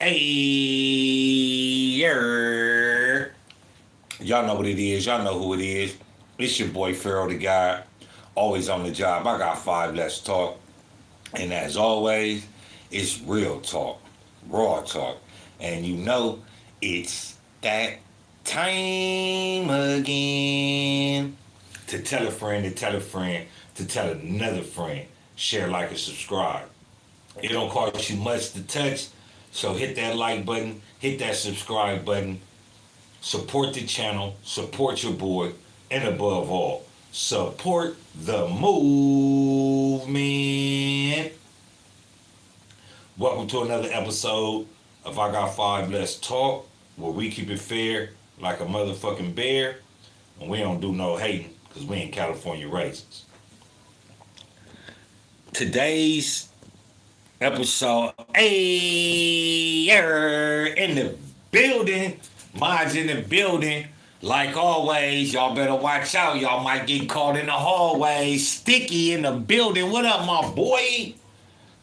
Hey, y'all know what it is. Y'all know who it is. It's your boy Pharaoh the guy, always on the job. I got five. Let's talk. And as always, it's real talk, raw talk. And you know, it's that time again to tell a friend, to tell a friend, to tell another friend. Share, like, and subscribe. It don't cost you much to touch, so hit that like button, hit that subscribe button, support the channel, support your boy, and above all, support the movement. Welcome to another episode of I Got Five Let's Talk, where we keep it fair like a motherfucking bear, and we don't do no hating, because we ain't California raisins. Today's episode, in the building, mods in the building. Like always, y'all better watch out. Y'all might get caught in the hallway. Sticky in the building. What up, my boy?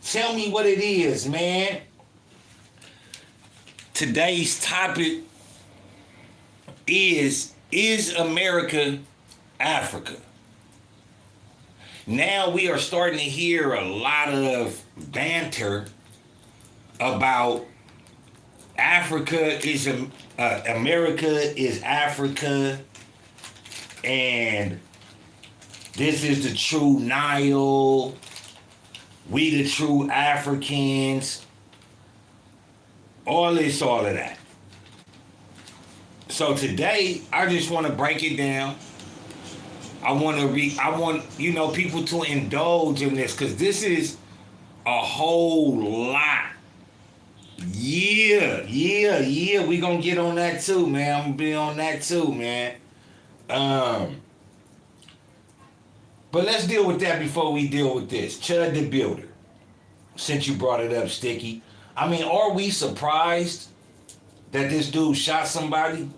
Tell me what it is, man. Today's topic is America Africa? Now we are starting to hear a lot of banter about Africa is America is Africa, and this is the true Nile. We the true Africans. All of that. So today I just want to break it down. I want people to indulge in this, because this is a whole lot. Yeah. We gonna get on that too, man. I'm gonna be on that too, man. But let's deal with that before we deal with this. Chud the Builder. Since you brought it up, Sticky. I mean, are we surprised that this dude shot somebody?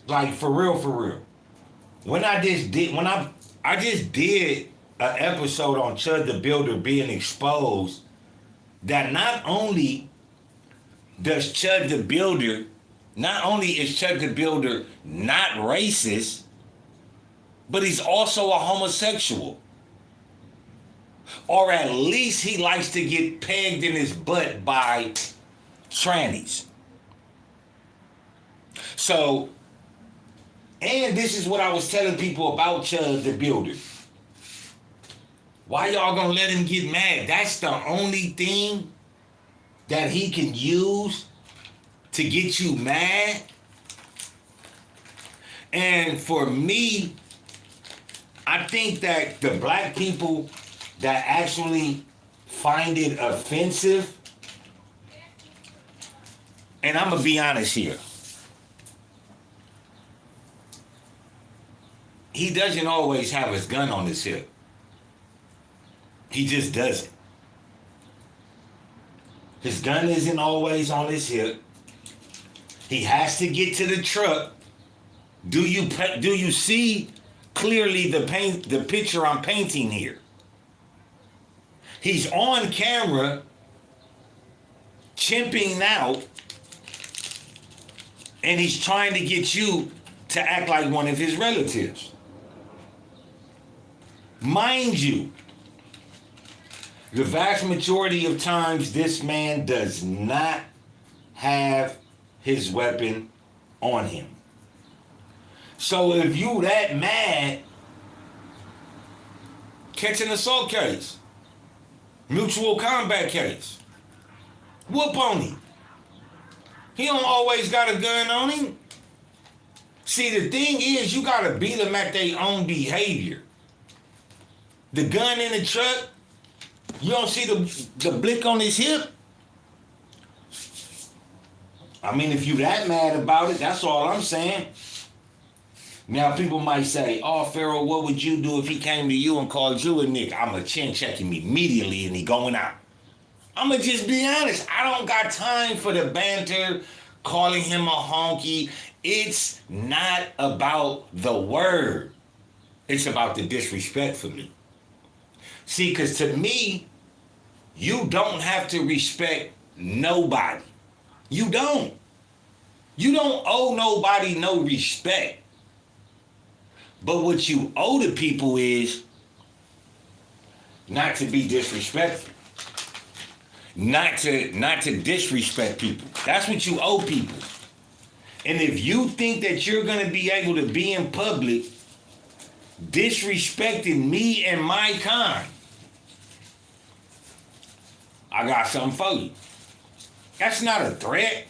Like, for real. I just did an episode on Chud the Builder being exposed, that not only is Chud the Builder not racist, but he's also a homosexual. Or at least he likes to get pegged in his butt by trannies. So, and this is what I was telling people about Chud the Builder. Why y'all gonna let him get mad? That's the only thing that he can use to get you mad. And for me, I think that the black people that actually find it offensive, and I'm gonna be honest here, he doesn't always have his gun on his hip. He just doesn't. His gun isn't always on his hip. He has to get to the truck. Do you see clearly the picture I'm painting here? He's on camera chimping out, and he's trying to get you to act like one of his relatives. Mind you, the vast majority of times this man does not have his weapon on him. So if you that mad, catch an assault case, mutual combat case, whoop on him. He don't always got a gun on him. See, the thing is, you gotta beat them at their own behavior. The gun in the truck, you don't see the blick on his hip? I mean, if you that mad about it, that's all I'm saying. Now, people might say, oh, Pharaoh, what would you do if he came to you and called you a nigga? I'm going to chin check him immediately and he going out. I'm going to just be honest. I don't got time for the banter, calling him a honky. It's not about the word. It's about the disrespect for me. See, because to me, you don't have to respect Nobody. You don't. You don't owe nobody no respect. But what you owe to people is not to be disrespectful. Not to disrespect people. That's what you owe people. And if you think that you're gonna be able to be in public disrespecting me and my kind, I got something for you. That's not a threat.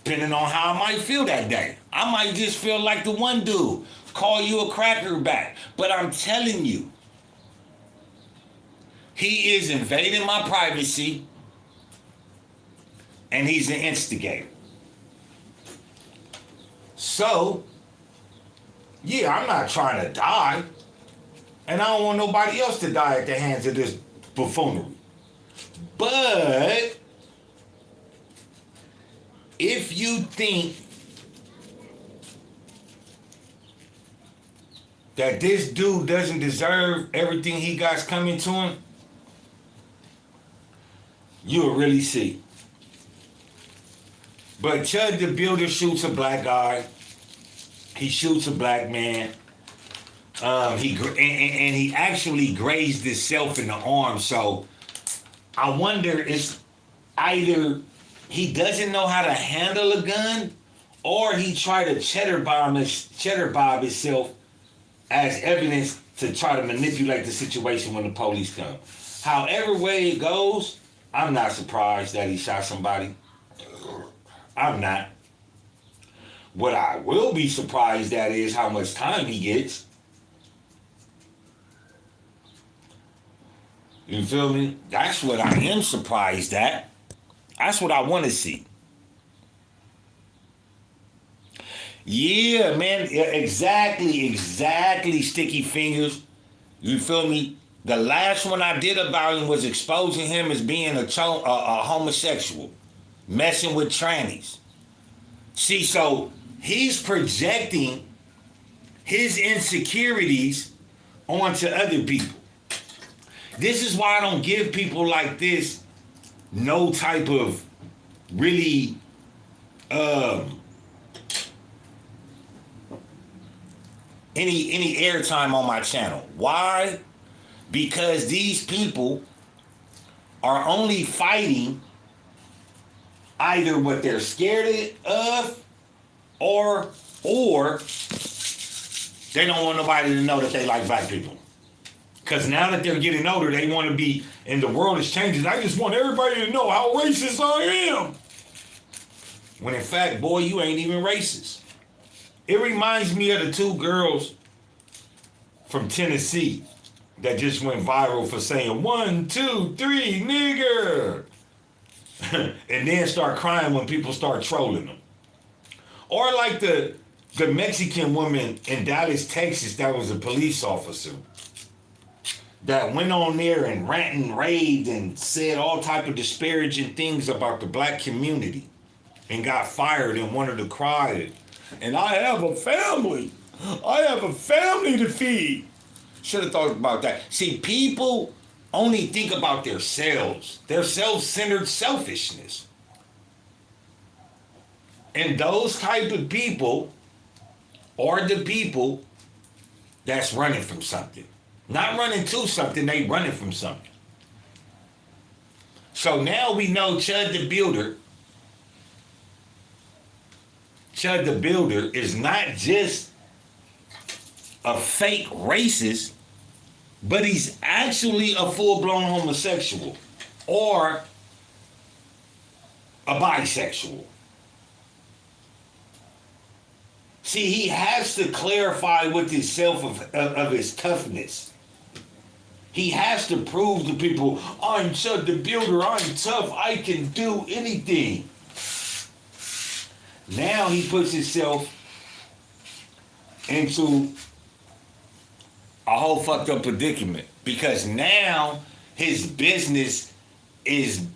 Depending on how I might feel that day. I might just feel like the one dude, call you a crackerback. But I'm telling you, he is invading my privacy and he's an instigator. So, yeah, I'm not trying to die. And I don't want nobody else to die at the hands of this buffoonery. But if you think that this dude doesn't deserve everything he got coming to him, you'll really see. But Chud the Builder shoots a black guy. He shoots a black man. He actually grazed himself in the arm. So I wonder, it's either he doesn't know how to handle a gun, or he tried to cheddar bob himself as evidence to try to manipulate the situation when the police come. However way it goes, I'm not surprised that he shot somebody. I'm not. What I will be surprised at is how much time he gets. You feel me? That's what I am surprised at. That's what I want to see. Yeah, man. Exactly, Sticky Fingers. You feel me? The last one I did about him was exposing him as being a homosexual, messing with trannies. See, so he's projecting his insecurities onto other people. This is why I don't give people like this no type of really any airtime on my channel. Why? Because these people are only fighting either what they're scared of, or they don't want nobody to know that they like black people. Because now that they're getting older, they want to be, and the world is changing. I just want everybody to know how racist I am. When in fact, boy, you ain't even racist. It reminds me of the two girls from Tennessee that just went viral for saying 1, 2, 3, nigger. And then start crying when people start trolling them. Or like the Mexican woman in Dallas, Texas, that was a police officer that went on there and ranted and raved and said all type of disparaging things about the black community and got fired and wanted to cry. And I have a family. I have a family to feed. Should have thought about that. See, people only think about themselves, their self-centered selfishness. And those type of people are the people that's running from something. Not running to something, they running from something. So now we know Chud the Builder is not just a fake racist, but he's actually a full-blown homosexual or a bisexual. See, he has to clarify with himself of his toughness. He has to prove to people, I'm Chud the Builder, I'm tough, I can do anything. Now he puts himself into a whole fucked up predicament, because now his business is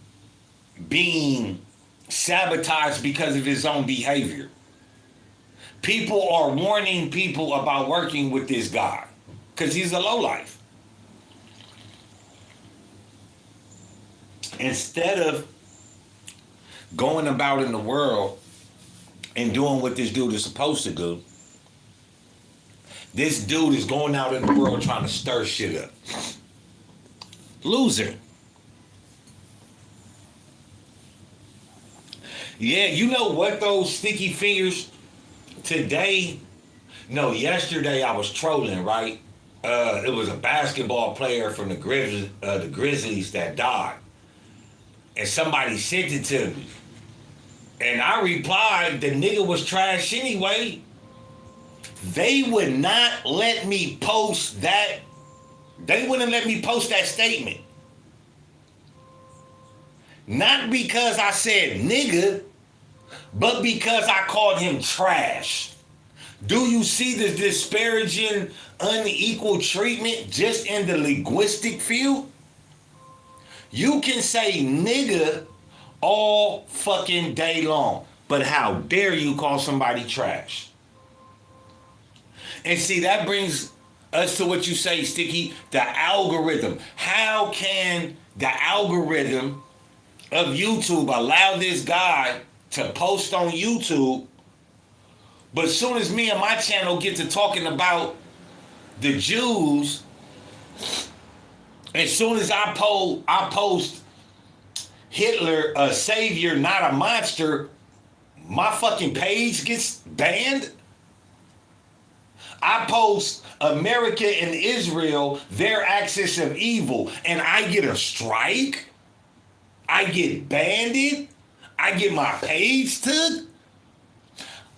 being sabotaged because of his own behavior. People are warning people about working with this guy because he's a lowlife. Instead of going about in the world and doing what this dude is supposed to do, this dude is going out in the world trying to stir shit up. Loser. Yeah, you know what, those sticky fingers today? No, yesterday I was trolling, right? It was a basketball player from the Grizzlies that died. And somebody sent it to me. And I replied, the nigga was trash anyway. They would not let me post that. They wouldn't let me post that statement. Not because I said nigga, but because I called him trash. Do you see the disparaging, unequal treatment just in the linguistic field? You can say nigga all fucking day long, but how dare you call somebody trash? And see, that brings us to what you say, Sticky, the algorithm. How can the algorithm of YouTube allow this guy to post on YouTube, but as soon as me and my channel get to talking about the Jews, as soon as I post Hitler, a savior, not a monster, my fucking page gets banned? I post America and Israel, their axis of evil, and I get a strike? I get banned? I get my page took?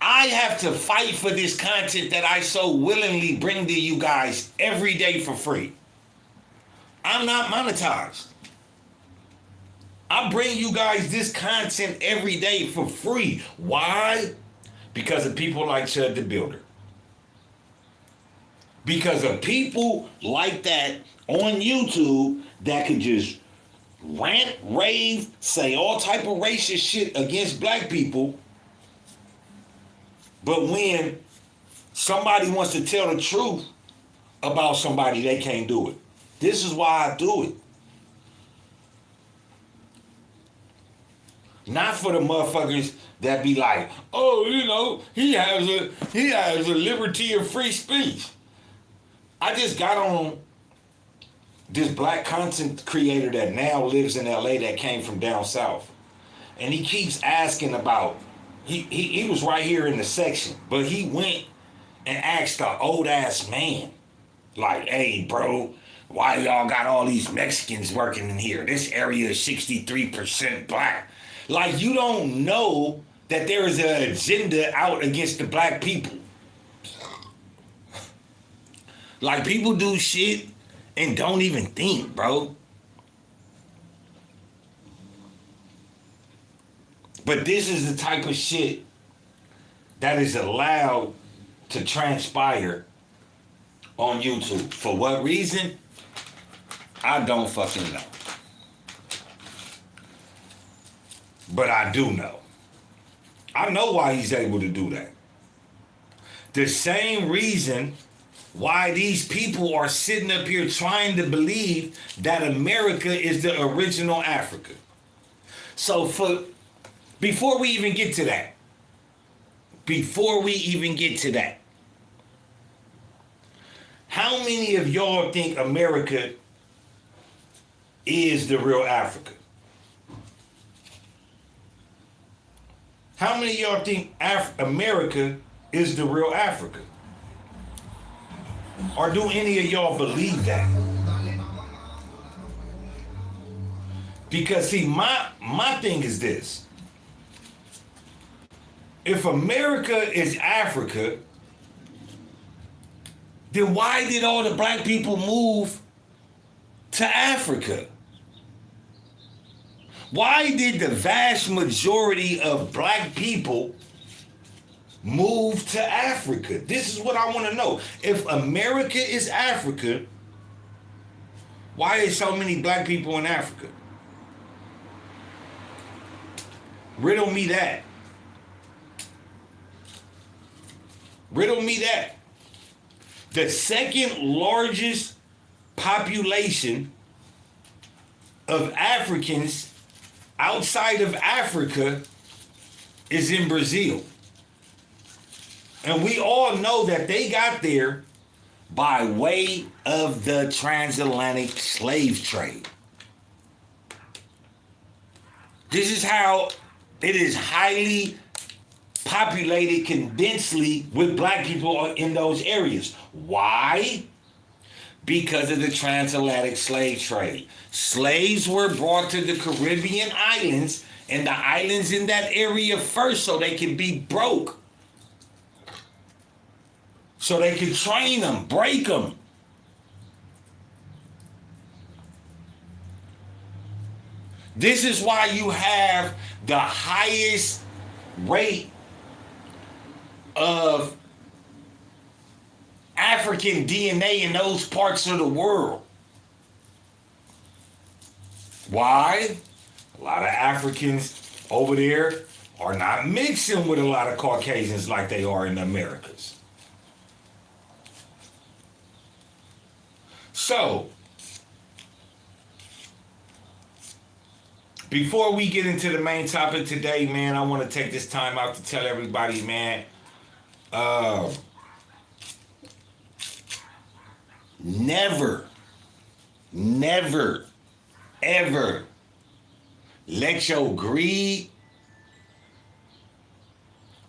I have to fight for this content that I so willingly bring to you guys every day for free. I'm not monetized. I bring you guys this content every day for free. Why? Because of people like Chud the Builder. Because of people like that on YouTube that could just rant, rave, say all type of racist shit against black people. But when somebody wants to tell the truth about somebody, they can't do it. This is why I do it. Not for the motherfuckers that be like, oh, you know, he has a liberty of free speech. I just got on this black content creator that now lives in LA that came from down south. And he keeps asking about, he was right here in the section, but he went and asked an old ass man, like, hey bro, why y'all got all these Mexicans working in here? This area is 63% black. Like, you don't know that there is an agenda out against the black people. Like, people do shit and don't even think, bro. But this is the type of shit that is allowed to transpire on YouTube. For what reason? I don't fucking know. But I do know. I know why he's able to do that. The same reason why these people are sitting up here trying to believe that America is the original Africa. So before we even get to that, how many of y'all think America is the real Africa? How many of y'all think America is the real Africa? Or do any of y'all believe that? Because see, my thing is this. If America is Africa, then why did all the black people move to Africa? Why did the vast majority of black people move to Africa? This is what I want to know. If America is Africa, why is so many black people in Africa? Riddle me that. Riddle me that. The second largest population of Africans outside of Africa is in Brazil. And we all know that they got there by way of the transatlantic slave trade. This is how it is highly populated condensely with black people in those areas. Why? Because of the transatlantic slave trade. Slaves were brought to the Caribbean islands and the islands in that area first so they could be broke. So they could train them, break them. This is why you have the highest rate of African DNA in those parts of the world. Why? A lot of Africans over there are not mixing with a lot of Caucasians like they are in the Americas. So, before we get into the main topic today, man, I want to take this time out to tell everybody, man, never, ever let your greed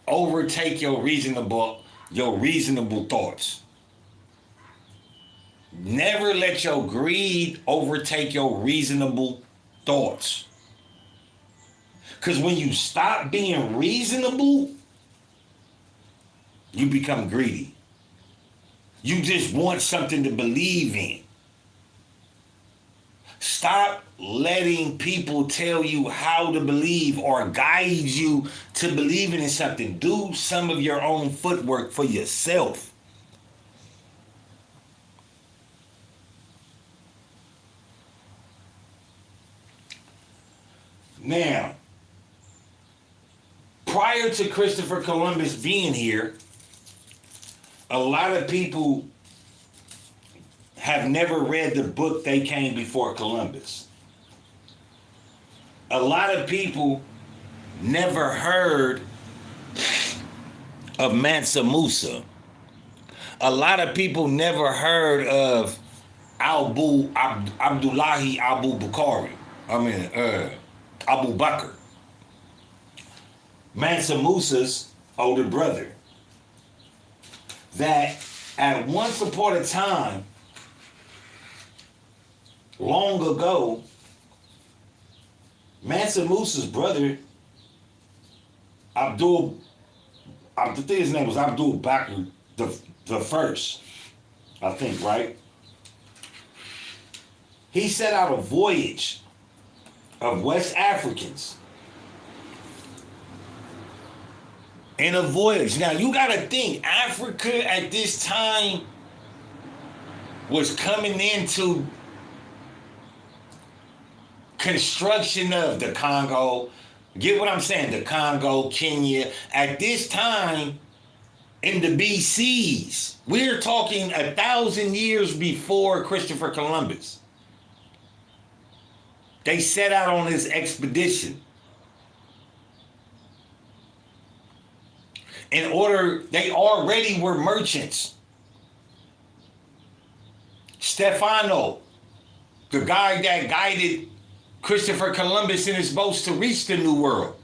overtake your reasonable thoughts. Never let your greed overtake your reasonable thoughts. Because when you stop being reasonable, you become greedy. You just want something to believe in. Stop letting people tell you how to believe or guide you to believing in something. Do some of your own footwork for yourself. Now, prior to Christopher Columbus being here, a lot of people have never read the book They Came Before Columbus. A lot of people never heard of Mansa Musa. A lot of people never heard of Abdullahi Abu Bakr. Mansa Musa's older brother. That at once upon a time, long ago, Mansa Musa's brother, I think his name was Abdul Bakr the first, I think, right? He set out a voyage of West Africans. In a voyage. Now, you got to think, Africa at this time was coming into construction of the Congo. Get what I'm saying? The Congo, Kenya. At this time, in the BCs, we're talking 1,000 years before Christopher Columbus. They set out on this expedition. They already were merchants. Stefano, the guy that guided Christopher Columbus in his boats to reach the New World,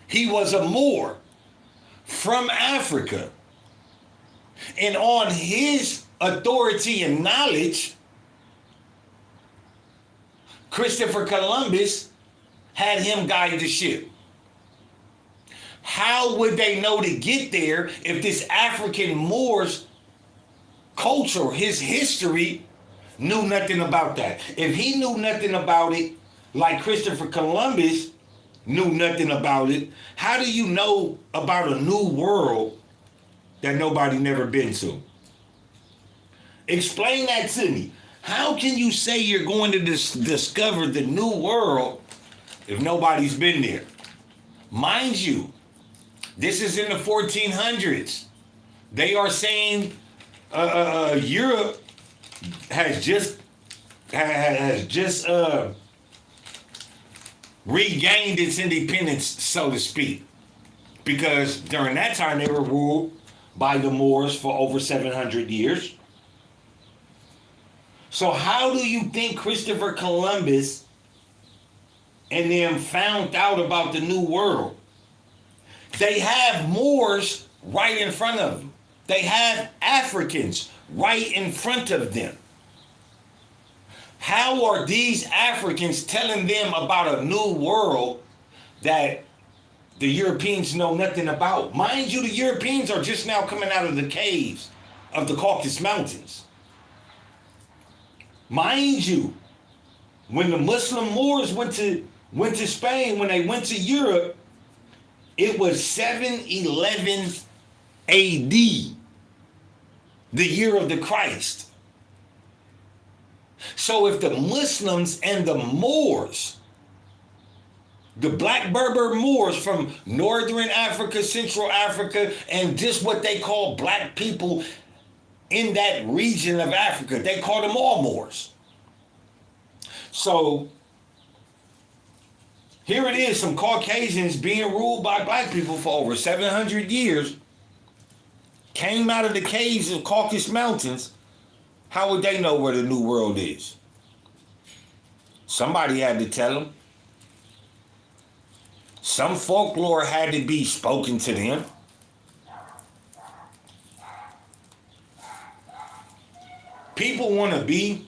he was a Moor from Africa. And on his authority and knowledge, Christopher Columbus had him guide the ship. How would they know to get there if this African Moor's culture, his history, knew nothing about that? If he knew nothing about it, like Christopher Columbus knew nothing about it, how do you know about a new world that nobody never been to? Explain that to me. How can you say you're going to discover the new world if nobody's been there? Mind you, this is in the 1400s. They are saying Europe has just regained its independence, so to speak. Because during that time, they were ruled by the Moors for over 700 years. So how do you think Christopher Columbus and them found out about the New World? They have Moors right in front of them. They have Africans right in front of them. How are these Africans telling them about a new world that the Europeans know nothing about? Mind you, the Europeans are just now coming out of the caves of the Caucasus Mountains. Mind you, when the Muslim Moors went to Spain, when they went to Europe, it was 711 AD, the year of the Christ. So if the Muslims and the Moors, the Black Berber Moors from Northern Africa, Central Africa, and just what they call black people in that region of Africa, they call them all Moors. So here it is, some Caucasians being ruled by black people for over 700 years, came out of the caves of Caucasus Mountains. How would they know where the New World is? Somebody had to tell them. Some folklore had to be spoken to them. People want to be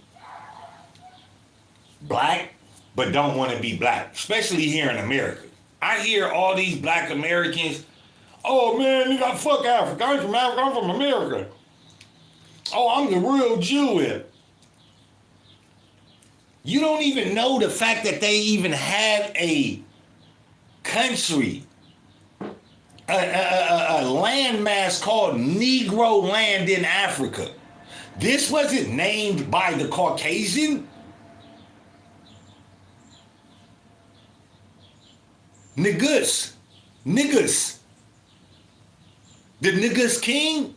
black, but don't want to be black, especially here in America. I hear all these black Americans, oh man, you got fuck Africa. I'm from Africa, I'm from America. Oh, I'm the real Jew. You don't even know the fact that they even have a country, a landmass called Negro land in Africa. This wasn't named by the Caucasian. Niggas. The niggas king?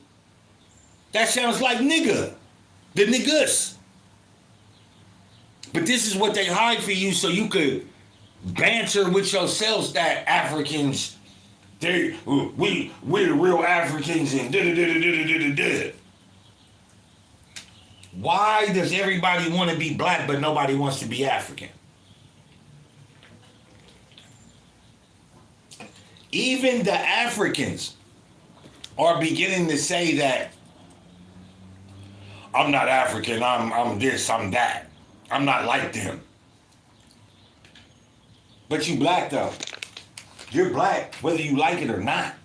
That sounds like nigga. The niggas. But this is what they hide for you so you could banter with yourselves that Africans, we're the real Africans and da-da-da-da-da-da-da-da. Why does everybody want to be black but nobody wants to be African? Even the Africans are beginning to say that I'm not African, I'm this, I'm that. I'm not like them. But you black though. You're black, whether you like it or not.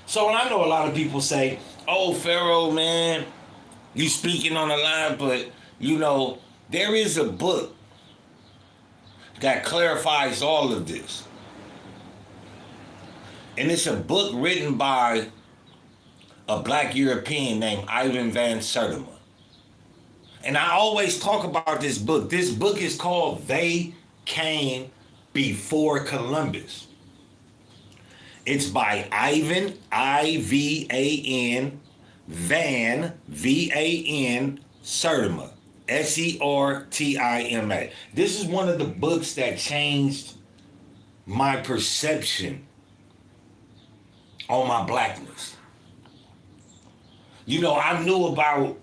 So when I know a lot of people say, oh, Pharaoh, man, you speaking on the line, but, you know, there is a book that clarifies all of this. And it's a book written by a black European named Ivan Van Sertima. And I always talk about this book. This book is called They Came Before Columbus. It's by Ivan, I-V-A-N, Van, V-A-N, Sertima, S-E-R-T-I-M-A. This is one of the books that changed my perception on my blackness. You know, I knew about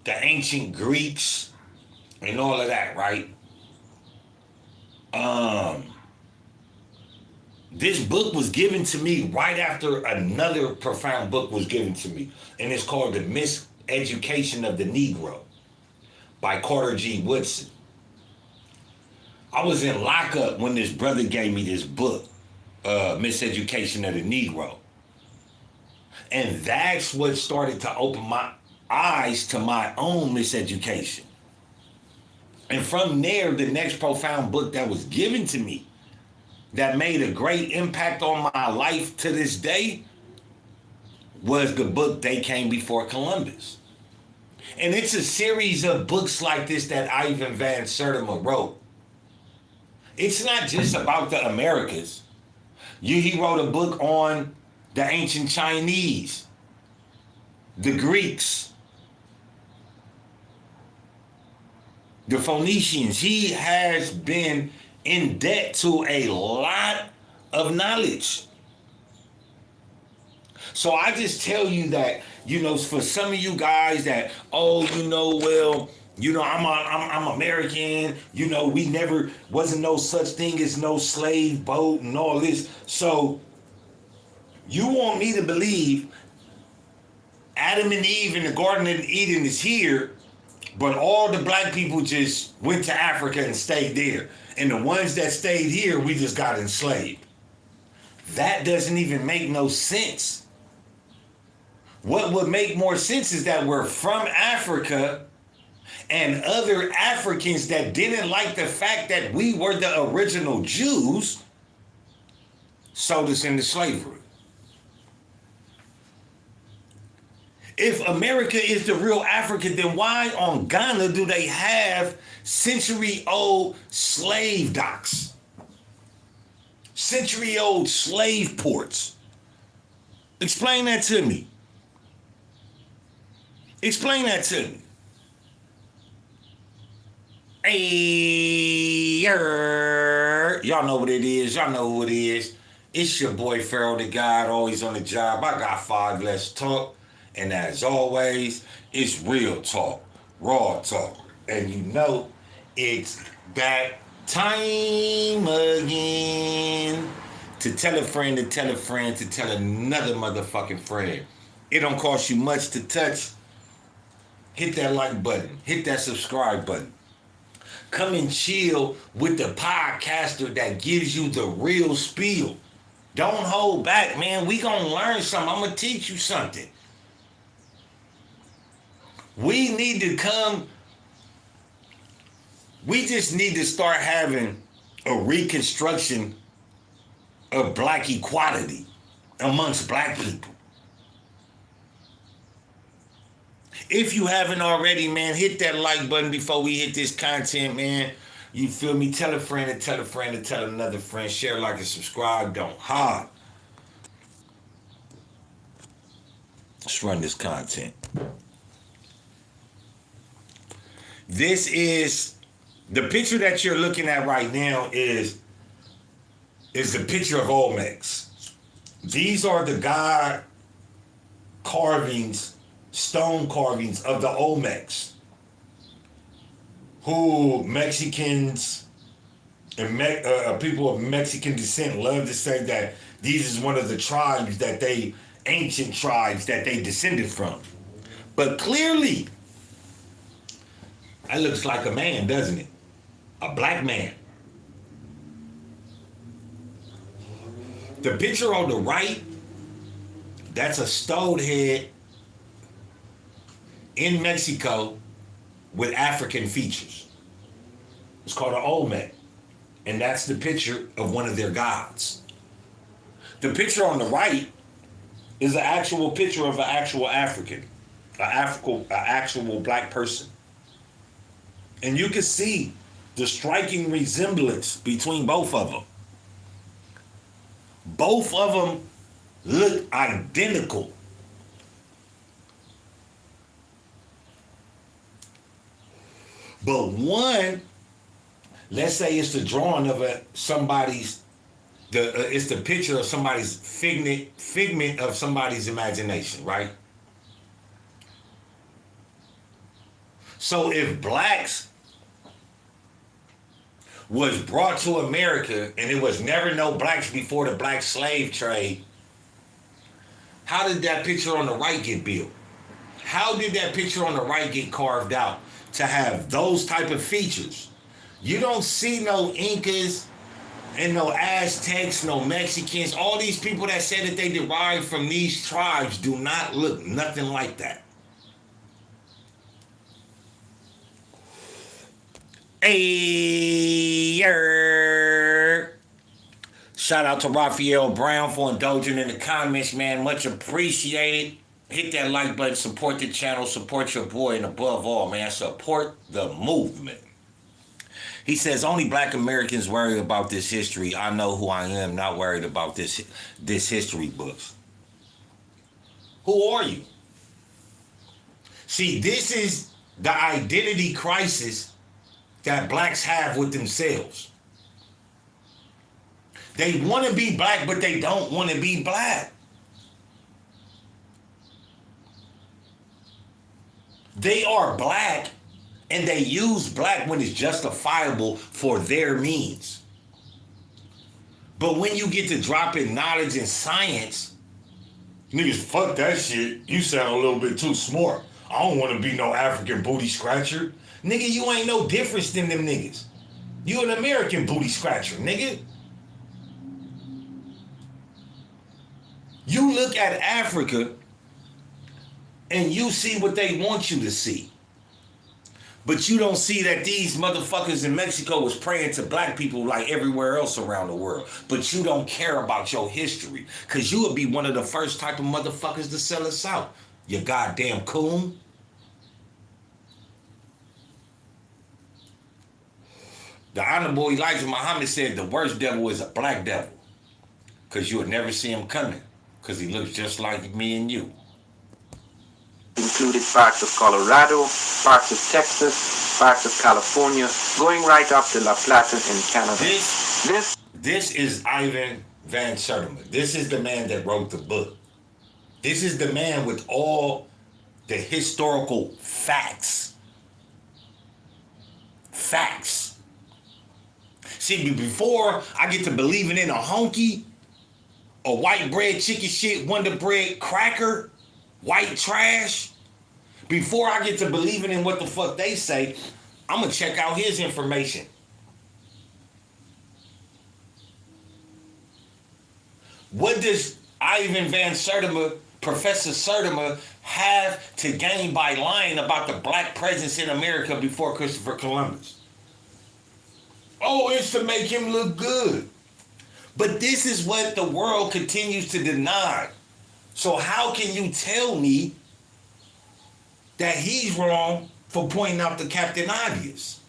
the ancient Greeks and all of that, right? This book was given to me right after another profound book was given to me. And it's called The Miseducation of the Negro by Carter G. Woodson. I was in lockup when this brother gave me this book, Miseducation of the Negro. And that's what started to open my eyes to my own miseducation. And from there, the next profound book that was given to me that made a great impact on my life to this day was the book They Came Before Columbus. And it's a series of books like this that Ivan Van Sertima wrote. It's not just about the Americas. He wrote a book on the ancient Chinese, the Greeks, The Phoenicians. He has been in debt to a lot of knowledge. So I just tell you that, for some of you guys that, well, I'm American, we never wasn't no such thing as no slave boat and all this. So you want me to believe Adam and Eve in the Garden of Eden is here, but all the black people just went to Africa and stayed there. And the ones that stayed here, we just got enslaved. That doesn't even make no sense. What would make more sense is that we're from Africa, and other Africans that didn't like the fact that we were the original Jews sold us into slavery. If America is the real Africa, then why on Ghana do they have century-old slave docks? Century-old slave ports? Explain that to me. Explain that to me. Hey, y'all know what it is. Y'all know who it is. It's your boy Pharaoh the God, always on the job. I got 5 less talk. And as always, it's real talk, raw talk. And it's that time again to tell a friend to tell a friend to tell another motherfucking friend. It don't cost you much to touch. Hit that like button. Hit that subscribe button. Come and chill with the podcaster that gives you the real spiel. Don't hold back, man. We gonna learn something. I'm gonna teach you something. We need to we just need to start having a reconstruction of black equality amongst black people. If you haven't already, man, hit that like button before we hit this content, man. You feel me? Tell a friend and tell a friend and tell another friend. Share, like, and subscribe. Don't hide. Let's run this content. This is the picture that you're looking at right now is the picture of Olmecs. These are the god carvings, stone carvings of the Olmecs, who Mexicans and people of Mexican descent love to say that these is one of the tribes that ancient tribes that they descended from. But clearly, that looks like a man, doesn't it? A black man. The picture on the right, that's a stone head in Mexico with African features. It's called an Olmec. And that's the picture of one of their gods. The picture on the right is an actual picture of an actual African, an actual black person. And you can see the striking resemblance between both of them. Both of them look identical. But one, let's say it's the drawing of it's the picture of somebody's figment of somebody's imagination, right? So if blacks was brought to America and it was never no blacks before the black slave trade, how did that picture on the right get built? How did that picture on the right get carved out to have those type of features? You don't see no Incas and no Aztecs, no Mexicans. All these people that say that they derived from these tribes do not look nothing like that. Hey, shout out to Raphael Brown for indulging in the comments, man. Much appreciated. Hit that like button, support the channel, support your boy, and above all, man, support the movement. He says, only black Americans worry about this history. I know who I am, not worried about this history books. Who are you? See, this is the identity crisis that blacks have with themselves. They want to be black, but they don't want to be black. They are black, and they use black when it's justifiable for their means. But when you get to dropping knowledge and science, niggas, fuck that shit. You sound a little bit too smart. I don't want to be no African booty scratcher. Nigga, you ain't no difference than them niggas. You an American booty scratcher, nigga. You look at Africa and you see what they want you to see. But you don't see that these motherfuckers in Mexico was praying to black people like everywhere else around the world. But you don't care about your history. Because you would be one of the first type of motherfuckers to sell us out. You goddamn coon. The Honorable Elijah Muhammad said the worst devil is a black devil. Because you would never see him coming. Because he looks just like me and you. Included parts of Colorado, parts of Texas, parts of California, going right up to La Plata in Canada. This is Ivan Van Sertima. This is the man that wrote the book. This is the man with all the historical facts. Facts. See, before I get to believing in a honky, a white bread chicken shit, Wonder Bread cracker, white trash, before I get to believing in what the fuck they say, I'm gonna check out his information. What does Ivan Van Sertima, Professor Sertima, have to gain by lying about the black presence in America before Christopher Columbus? Oh, it's to make him look good. But this is what the world continues to deny. So how can you tell me that he's wrong for pointing out the Captain Obvious?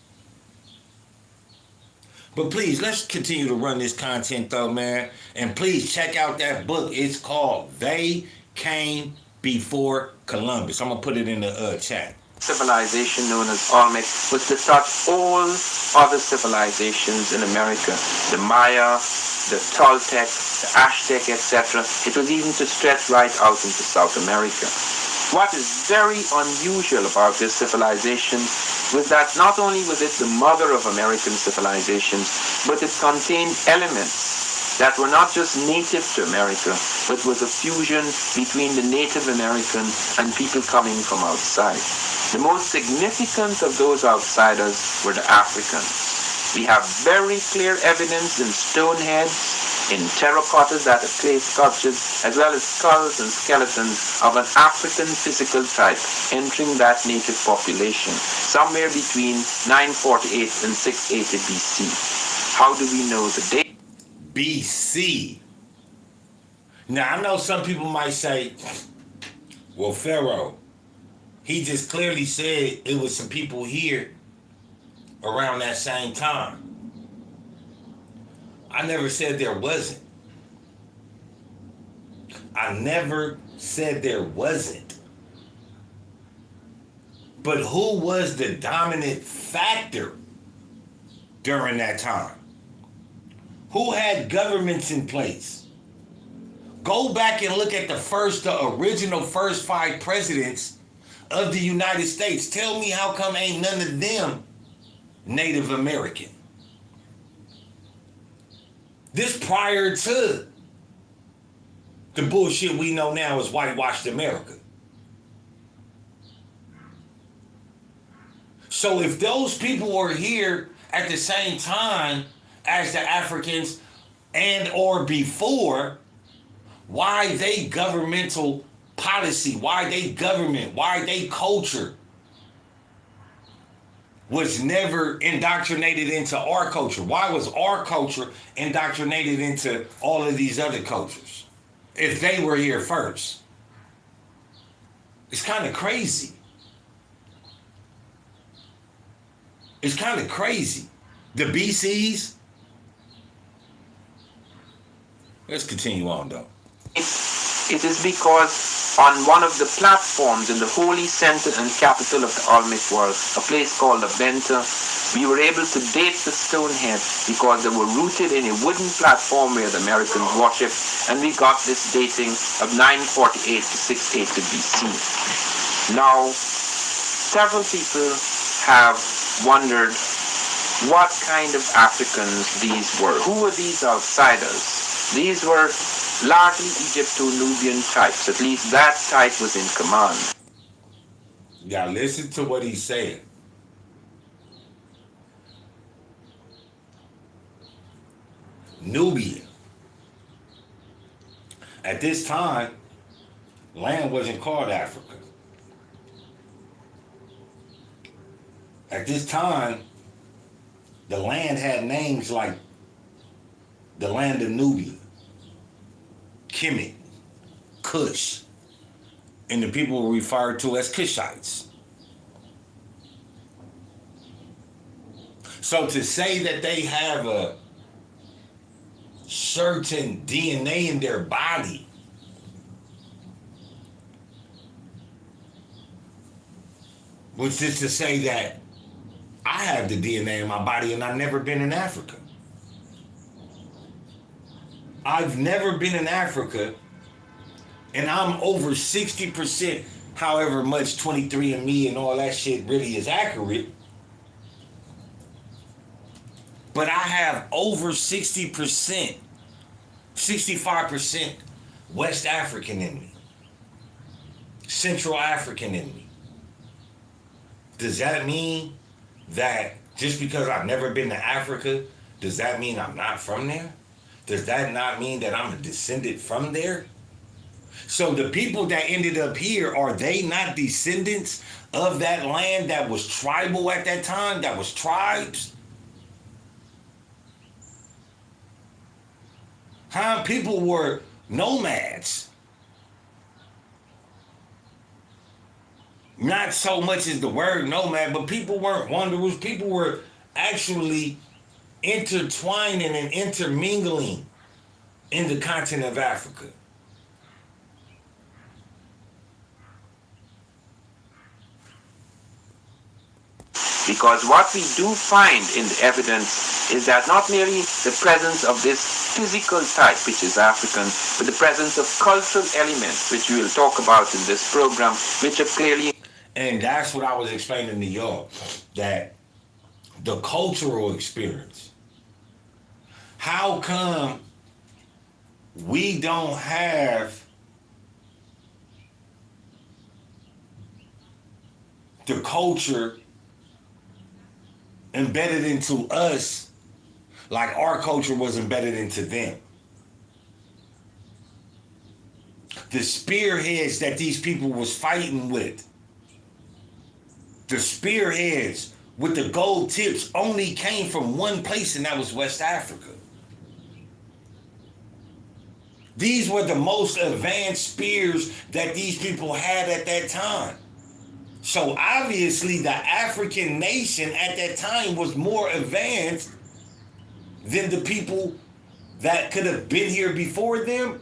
But please, let's continue to run this content though, man. And please check out that book. It's called They Came Before Columbus. I'm going to put it in the chat. Civilization known as Olmec was to touch all other civilizations in America. The Maya, the Toltec, the Aztec, etc. It was even to stretch right out into South America. What is very unusual about this civilization was that not only was it the mother of American civilizations, but it contained elements that were not just native to America, but was a fusion between the Native American and people coming from outside. The most significant of those outsiders were the Africans. We have very clear evidence in stone heads, in terracottas that are clay sculptures, as well as skulls and skeletons of an African physical type entering that native population, somewhere between 948 and 680 BC. How do we know the date? BC. Now, I know some people might say, well, Pharaoh, he just clearly said it was some people here around that same time. I never said there wasn't. I never said there wasn't. But who was the dominant factor during that time? Who had governments in place? Go back and look at the original first 5 presidents of the United States. Tell me how come ain't none of them Native American? This prior to the bullshit we know now as whitewashed America. So if those people were here at the same time as the Africans and or before, why they governmental policy, why they government, why they culture was never indoctrinated into our culture? Why was our culture indoctrinated into all of these other cultures if they were here first? It's kind of crazy. It's kind of crazy. The BCs. Let's continue on though. It is because on one of the platforms in the holy center and capital of the Olmec world, a place called Abenta. We were able to date the stone heads because they were rooted in a wooden platform where the Americans worshipped, and we got this dating of 948 to 680 BC. Now, several people have wondered what kind of Africans these were. Who were these outsiders? These were largely Egypto-Nubian types. At least that type was in command. Now listen to what he's saying. Nubia. At this time, land wasn't called Africa. At this time, the land had names like the land of Nubia, Kemet, Cush, and the people were referred to as Cushites. So to say that they have a certain DNA in their body was just to say that I have the DNA in my body and I've never been in Africa. I've never been in Africa, and I'm over 60%, however much 23andMe and all that shit really is accurate. But I have over 60%, 65% West African in me, Central African in me. Does that mean that just because I've never been to Africa, does that mean I'm not from there? Does that not mean that I'm a descendant from there? So the people that ended up here, are they not descendants of that land that was tribal at that time, that was tribes? Huh? People were nomads. Not so much as the word nomad, but people weren't wanderers. People were actually intertwining and intermingling in the continent of Africa. Because what we do find in the evidence is that not merely the presence of this physical type, which is African, but the presence of cultural elements, which we will talk about in this program, which are clearly... And that's what I was explaining to y'all, that the cultural experience. How come we don't have the culture embedded into us like our culture was embedded into them? The spearheads that these people was fighting with, the spearheads with the gold tips, only came from one place, and that was West Africa. These were the most advanced spears that these people had at that time. So obviously the African nation at that time was more advanced than the people that could have been here before them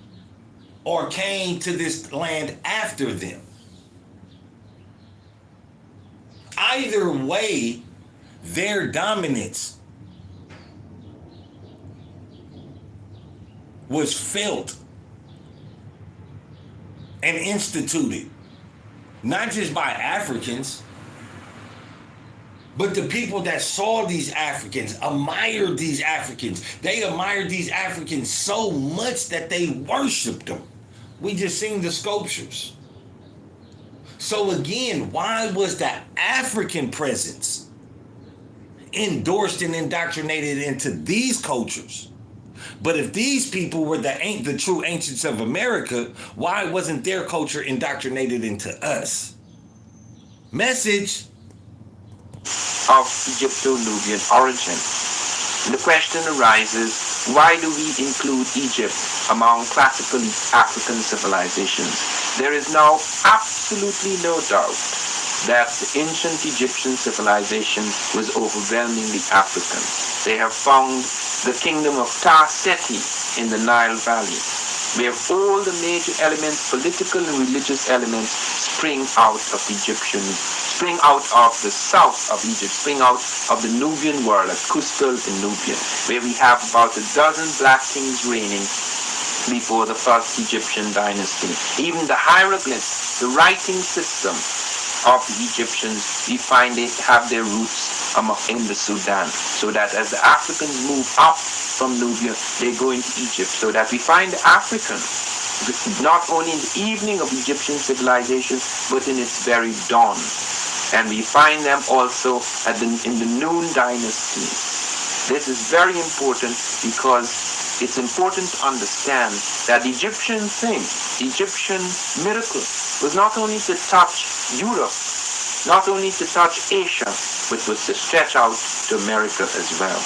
or came to this land after them. Either way, their dominance was felt and instituted, not just by Africans, but the people that saw these Africans, admired these Africans. They admired these Africans so much that they worshiped them. We just seen the sculptures. So again, why was the African presence endorsed and indoctrinated into these cultures? But if these people were the true ancients of America, why wasn't their culture indoctrinated into us? Message. Of Egypto-Nubian origin. And the question arises, why do we include Egypt among classical African civilizations? There is now absolutely no doubt that the ancient Egyptian civilization was overwhelmingly African. They have found the kingdom of Ta Seti in the Nile Valley. where all the major elements, political and religious elements, spring out of spring out of the south of Egypt, spring out of the Nubian world, at Custal in Nubia, where we have about a dozen black kings reigning before the first Egyptian dynasty. Even the hieroglyphs, the writing system of the Egyptians, we find they have their roots in the Sudan, so that as the Africans move up from Nubia, they go into Egypt, so that we find the African not only in the evening of Egyptian civilization, but in its very dawn. And we find them also in the noon dynasty. This is very important because it's important to understand that the Egyptian thing, the Egyptian miracle, was not only to touch Europe, not only to touch Asia, but was to stretch out to America as well.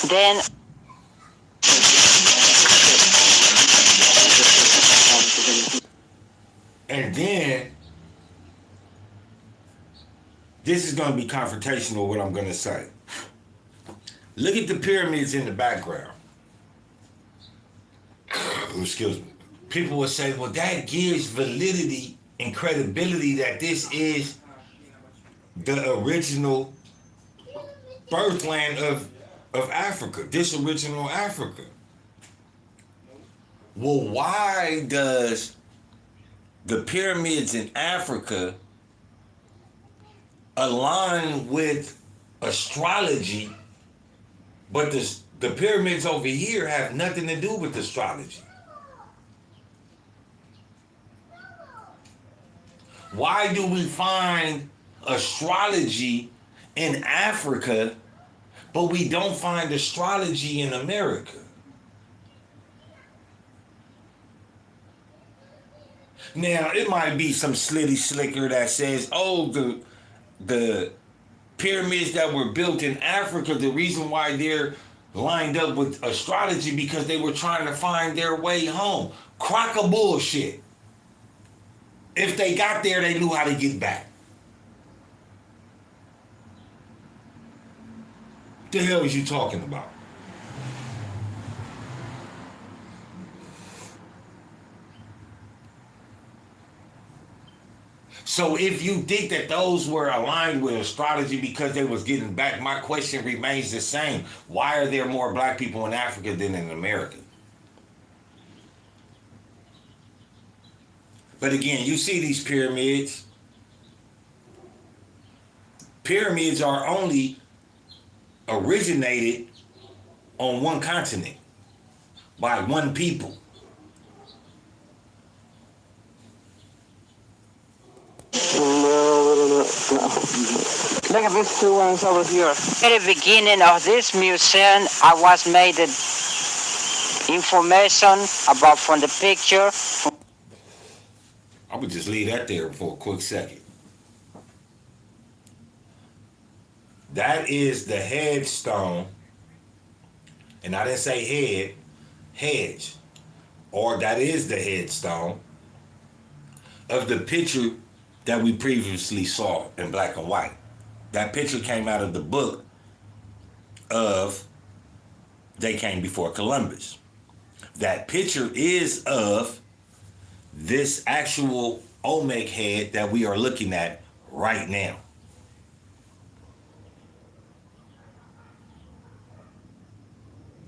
Then And then, this is going to be confrontational, what I'm going to say. Look at the pyramids in the background. Excuse me. People will say, well, that gives validity and credibility that this is the original birthland of Africa, this original Africa. Well, why does the pyramids in Africa align with astrology, but the pyramids over here have nothing to do with astrology? Why do we find astrology in Africa, but we don't find astrology in America? Now, it might be some slitty slicker that says, oh, the pyramids that were built in Africa, the reason why they're lined up with astrology because they were trying to find their way home. Crock of bullshit. If they got there, they knew how to get back. The hell is you talking about? So if you think that those were aligned with astrology because they was getting back, my question remains the same. Why are there more black people in Africa than in America? But again, you see these pyramids. Pyramids are only originated on one continent by one people. look at these two ones over here. At the beginning of this museum, I was made the information about from the picture. I would just leave that there for a quick second. That is the headstone, and I didn't say head, hedge, or that is the headstone of the picture that we previously saw in black and white. That picture came out of the book of They Came Before Columbus. That picture is of this actual Olmec head that we are looking at right now.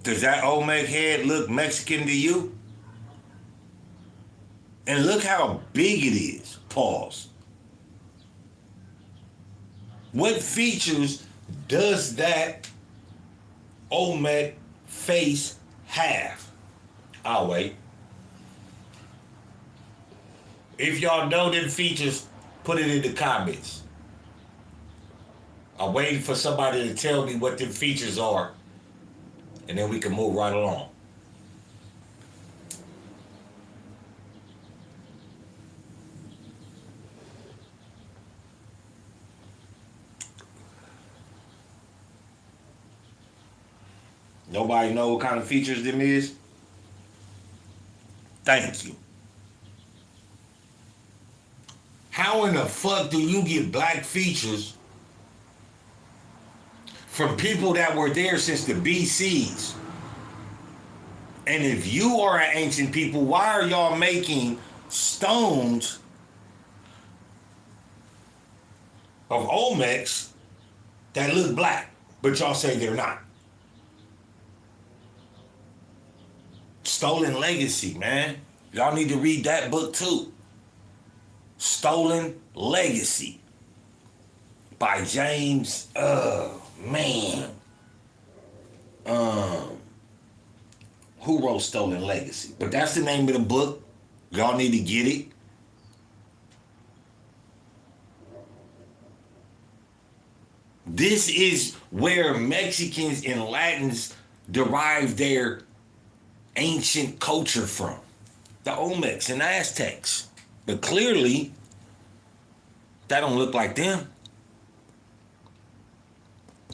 Does that Olmec head look Mexican to you? And look how big it is. Pause. What features does that Olmec face have? I'll wait. If y'all know them features, put it in the comments. I'm waiting for somebody to tell me what them features are, and then we can move right along. Nobody know what kind of features them is? Thank you. How in the fuck do you get black features from people that were there since the BCs? And if you are an ancient people, why are y'all making stones of Olmecs that look black, but y'all say they're not? Stolen Legacy, man. Y'all need to read that book too. Stolen Legacy by James, who wrote Stolen Legacy? But that's the name of the book. Y'all need to get it. This is where Mexicans and Latins derive their ancient culture from. The Olmecs and Aztecs. But clearly, that don't look like them.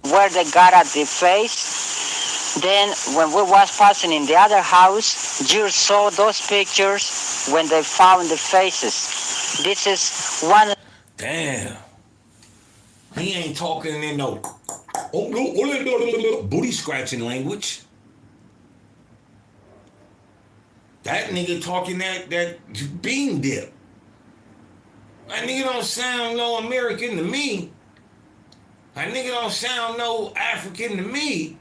Where they got at the face. Then when we was passing in the other house, you saw those pictures when they found the faces. This is one. Damn. He ain't talking in no booty scratching language. That nigga talking that bean dip. That nigga don't sound no American to me. That nigga don't sound no African to me.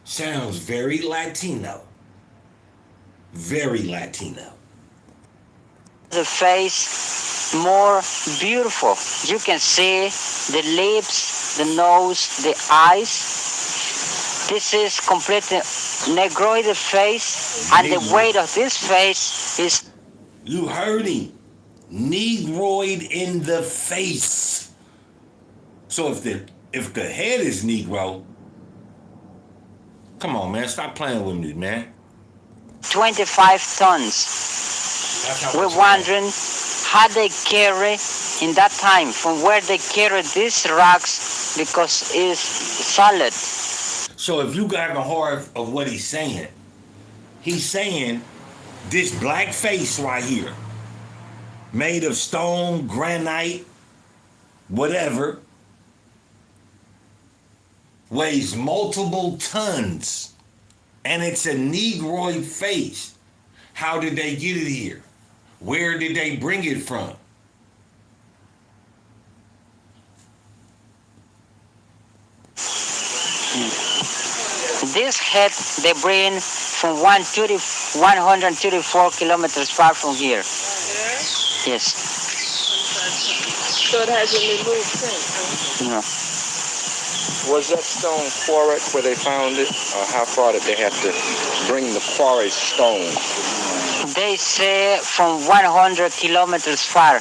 Sounds very Latino. Very Latino. The face more beautiful. You can see the lips, the nose, the eyes. This is completely negroid face, and the weight of this face is. You heard him. Negroid in the face. So if the head is Negro, come on, man, stop playing with me, man. 25 tons. We're wondering how they carry in that time, from where they carry these rocks, because it's solid. So if you got the heart of what he's saying this black face right here, made of stone, granite, whatever, weighs multiple tons, and it's a Negroid face. How did they get it here? Where did they bring it from? This head they bring from 134 kilometers far from here. Yes. So it hasn't been moved since? No. Was that stone quarried where they found it? Or how far did they have to bring the quarried stone? They say from 100 kilometers far.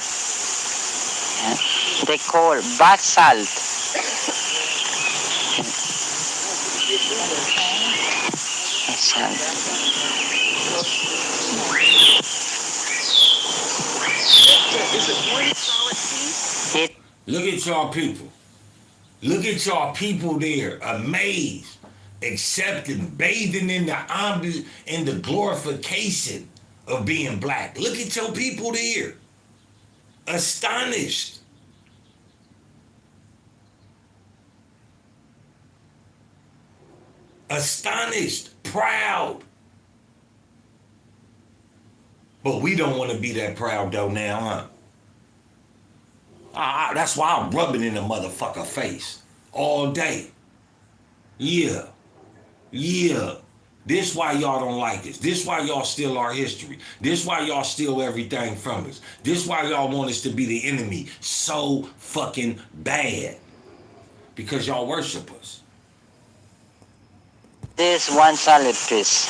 They call basalt. Look at y'all people. Look at y'all people there, amazed, accepting, bathing in the glorification of being black. Look at your people there, astonished. Astonished, proud. But we don't want to be that proud though now, huh? That's why I'm rubbing in the motherfucker face all day. Yeah. This why y'all don't like us. This why y'all steal our history. This why y'all steal everything from us. This why y'all want us to be the enemy so fucking bad. Because y'all worship us. This one solid piece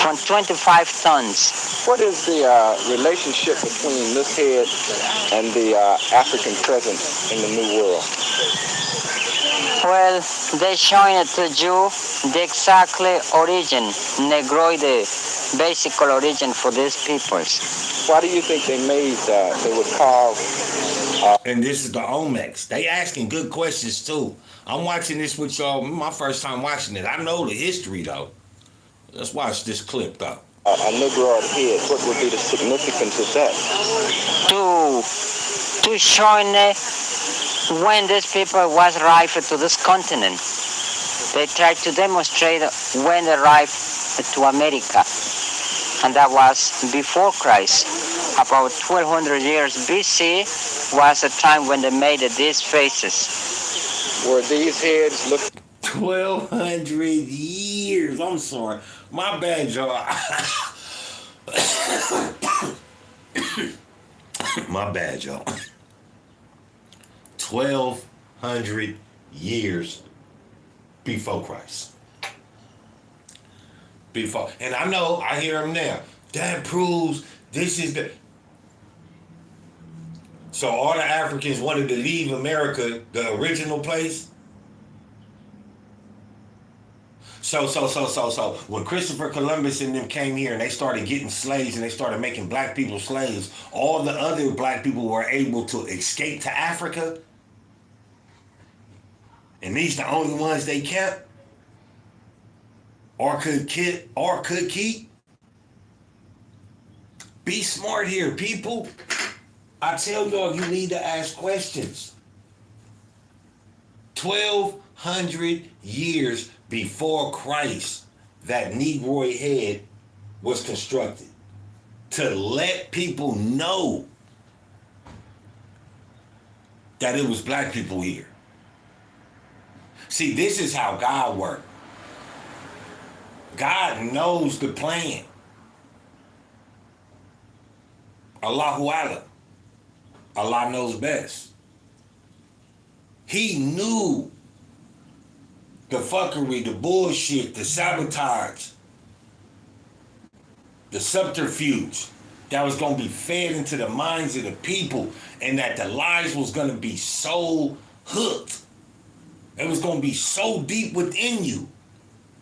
from 25 tons. What is the relationship between this head and the African presence in the New World? Well, they're showing it to you the exactly origin, Negroid, the basic origin for these peoples. Why do you think they would carve And this is the Olmecs. They asking good questions too. I'm watching this with y'all. My first time watching it. I know the history though. Let's watch this clip though. A Negroid head, what would be the significance of that? To show when these people was arrived to this continent. They tried to demonstrate when they arrived to America. And that was before Christ. About 1200 years BC was the time when they made these faces. Were these heads look 1200 years. I'm sorry. My bad, y'all. My bad, y'all. 1200 years before Christ. Before. And I know, I hear him now. That proves this is the... So all the Africans wanted to leave America, the original place. So when Christopher Columbus and them came here and they started getting slaves and they started making black people slaves, all the other black people were able to escape to Africa. And these the only ones they kept or could keep. Be smart here, people. I tell y'all, you need to ask questions. 1200 years before Christ, that Negroid head was constructed to let people know that it was black people here. See, this is how God works. God knows the plan. Allahu Allah. Allah knows best. He knew the fuckery, the bullshit, the sabotage, the subterfuge that was going to be fed into the minds of the people, and that the lies was going to be so hooked. It was going to be so deep within you.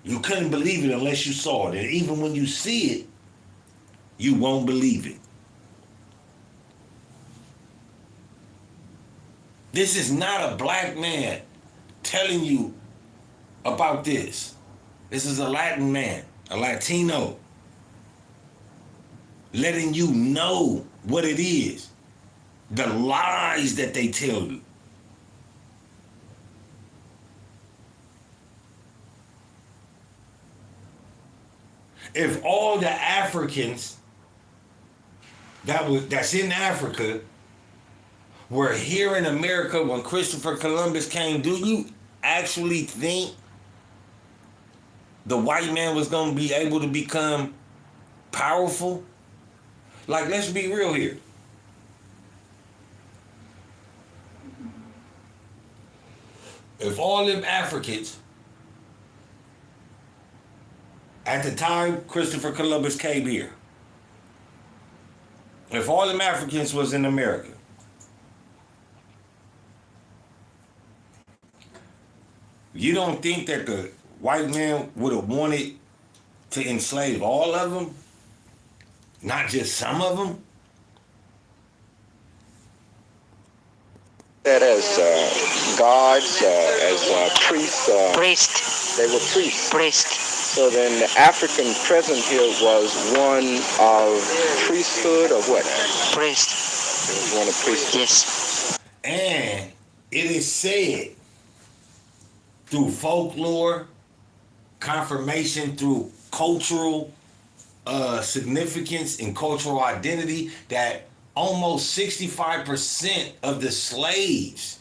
You couldn't believe it unless you saw it. And even when you see it, you won't believe it. This is not a black man telling you about this. This is a Latin man, a Latino, letting you know what it is. The lies that they tell you. If all the Africans that's in Africa were here in America when Christopher Columbus came, do you actually think the white man was going to be able to become powerful? Like, let's be real here. If all them Africans, at the time Christopher Columbus came here, if all them Africans was in America, you don't think that the white man would have wanted to enslave all of them? Not just some of them? that as gods, as priests? Priest. They were priests. Priest. So then the African present here was one of priesthood or what? Priest. It was one of priesthood. Yes. And it is said through folklore, confirmation through cultural significance and cultural identity that almost 65% of the slaves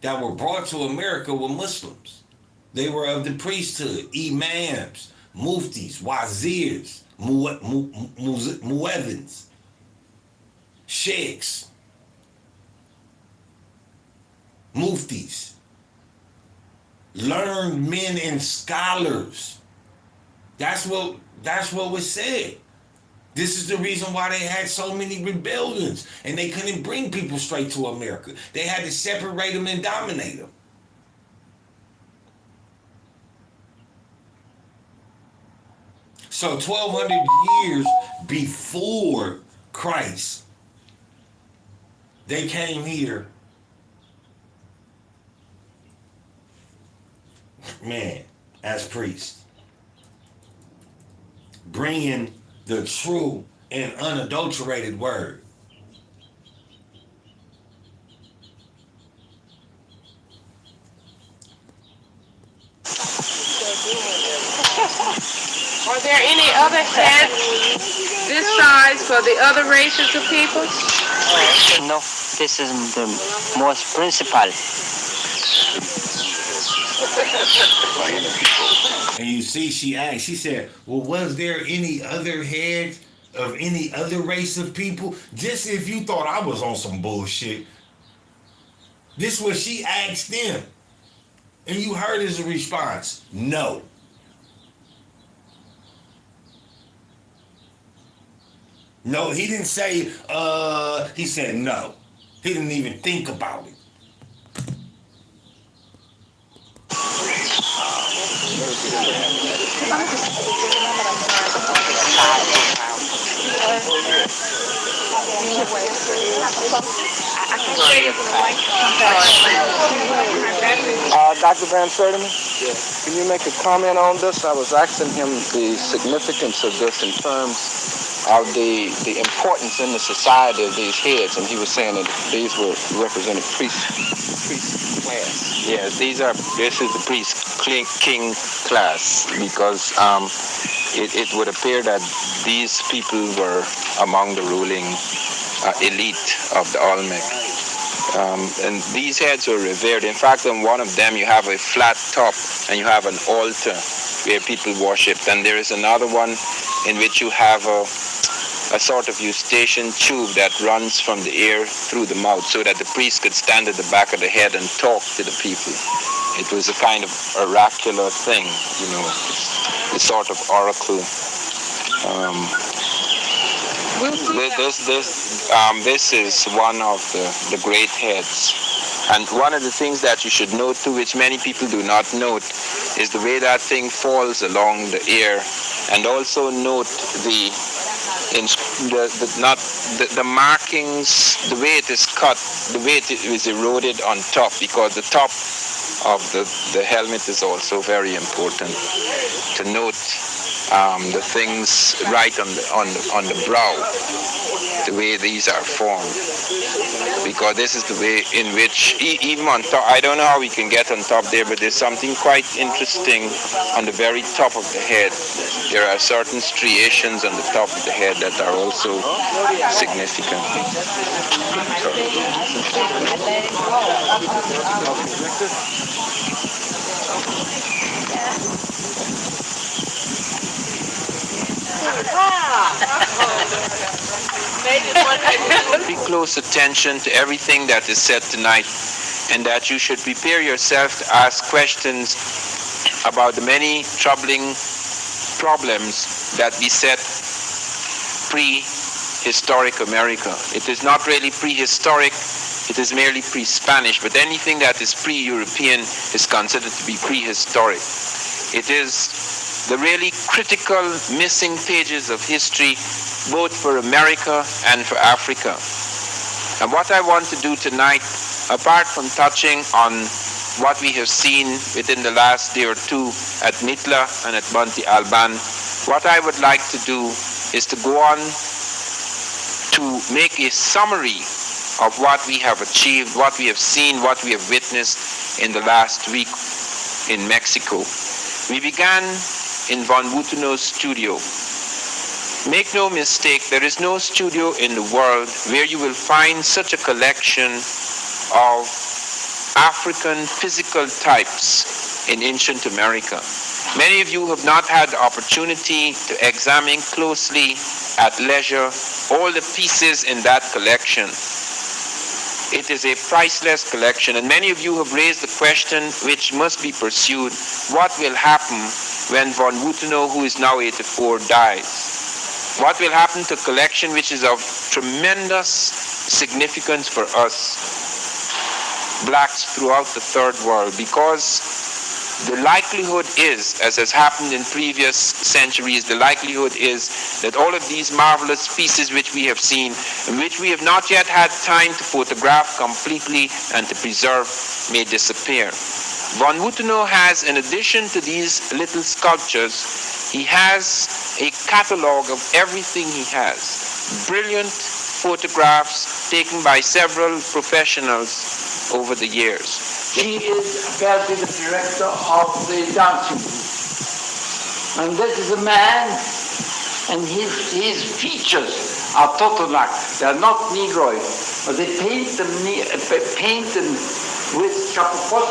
that were brought to America were Muslims. They were of the priesthood, imams, muftis, wazirs, muezzins, sheikhs, muftis, learned men and scholars. That's what was said. This is the reason why they had so many rebellions and they couldn't bring people straight to America. They had to separate them and dominate them. So 1,200 years before Christ, They came here, man, as priests, bringing the true and unadulterated word. Are there any other heads this size for the other races of people? No, this is the most principal. And you see, she asked, she said, well, was there any other heads of any other race of people? Just if you thought I was on some bullshit. This was she asked them. And you heard his response, no. No, he didn't say, he said no. He didn't even think about it. Dr. Van Sertima, can you make a comment on this? I was asking him the significance of this in terms of the importance in the society of these heads, and he was saying that these were represented priest class. Yes, this is the priest king class, because it would appear that these people were among the ruling elite of the Olmec. And these heads were revered. In fact, on one of them you have a flat top and you have an altar where people worshipped. And there is another one in which you have a sort of eustachian tube that runs from the ear through the mouth, so that the priest could stand at the back of the head and talk to the people. It was a kind of oracular thing, you know, a sort of oracle. This is one of the great heads. And one of the things that you should note too, which many people do not note, is the way that thing falls along the ear. And also note the markings, the way it is cut, the way it is eroded on top, because the top of the helmet is also very important to note. The things right on the brow, the way these are formed, because this is the way in which even on top, I don't know how we can get on top there, but there's something quite interesting on the very top of the head. There are certain striations on the top of the head that are also significant. Pay close attention to everything that is said tonight, and that you should prepare yourself to ask questions about the many troubling problems that beset prehistoric America. It is not really prehistoric, it is merely pre-Spanish, but anything that is pre-European is considered to be prehistoric. It is the really critical missing pages of history, both for America and for Africa. And what I want to do tonight, apart from touching on what we have seen within the last day or two at Mitla and at Monte Alban, what I would like to do is to go on to make a summary of what we have achieved, what we have seen, what we have witnessed in the last week in Mexico. We began in Von Wutenau's studio. Make no mistake, there is no studio in the world where you will find such a collection of African physical types in ancient America. Many of you have not had the opportunity to examine closely at leisure all the pieces in that collection. It is a priceless collection, and many of you have raised the question which must be pursued: what will happen when Von Wutenau, who is now 84, dies? What will happen to a collection which is of tremendous significance for us, blacks throughout the third world? Because the likelihood is, as has happened in previous centuries, the likelihood is that all of these marvelous pieces which we have seen, and which we have not yet had time to photograph completely and to preserve, may disappear. Von Wuthenau has, in addition to these little sculptures, he has a catalog of everything he has. Brilliant photographs taken by several professionals over the years. He is apparently the director of the dancing group. And this is a man, and his features are Totonac. They are not Negroid, but they paint them with chapeau,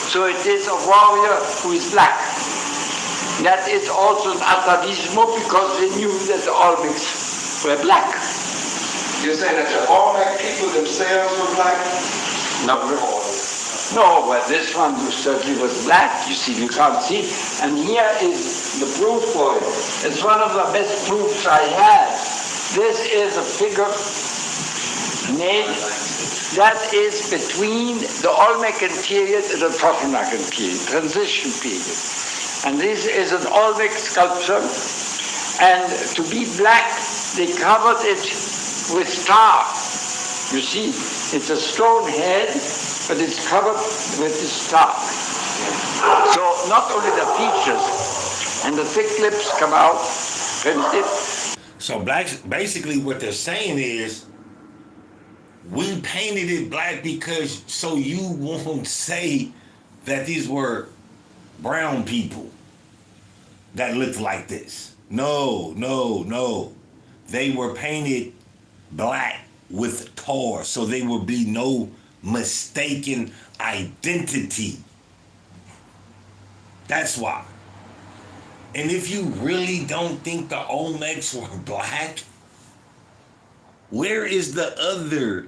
so it is a warrior who is black. That is also an atavismo because they knew that the Olmecs were black. You're saying that the Olmec people themselves were black? No, but this one certainly was black. You see, you can't see. And here is the proof for it. It's one of the best proofs I have. This is a figure made that is between the Olmecan period and the Totonacan period, transition period. And this is an Olmec sculpture. And to be black, they covered it with tar. You see, it's a stone head, but it's covered with this tar. So not only the features and the thick lips come out, So blacks, basically what they're saying is, we painted it black because so you won't say that these were brown people that looked like this. No. They were painted black with tar, so there would be no mistaken identity. That's why. And if you really don't think the Olmecs were black, where is the other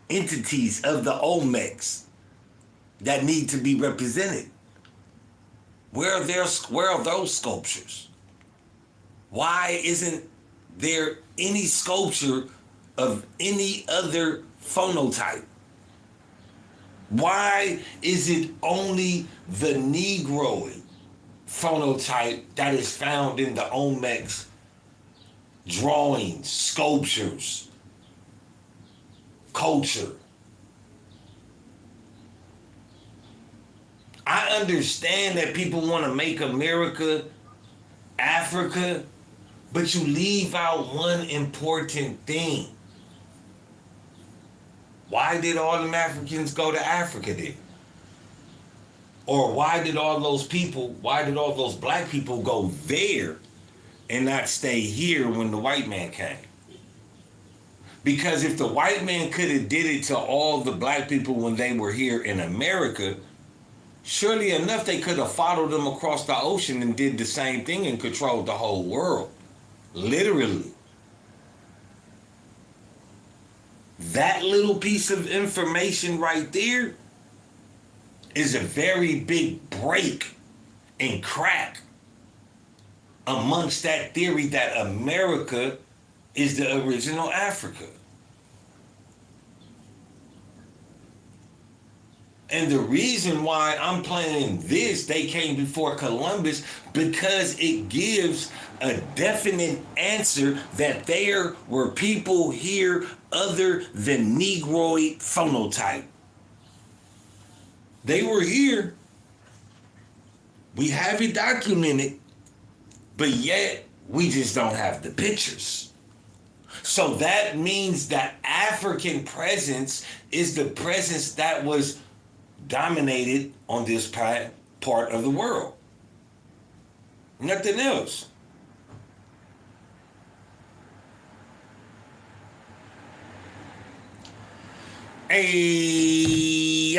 entities of the Olmecs that need to be represented? Where are those sculptures? Why isn't there any sculpture of any other phenotype? Why is it only the Negroid phenotype that is found in the Olmecs drawings, sculptures, culture? I understand that people want to make America Africa, but you leave out one important thing. Why did all them Africans go to Africa then? Or why did all those black people go there and not stay here when the white man came? Because if the white man could have did it to all the black people when they were here in America, surely enough they could have followed them across the ocean and did the same thing and controlled the whole world. Literally. That little piece of information right there is a very big break and crack amongst that theory that America is the original Africa. And the reason why I'm playing this, They Came Before Columbus, because it gives a definite answer that there were people here other than Negroid phenotype. They were here. We have it documented, but yet we just don't have the pictures. So that means that African presence is the presence that was dominated on this part of the world. Nothing else. Hey,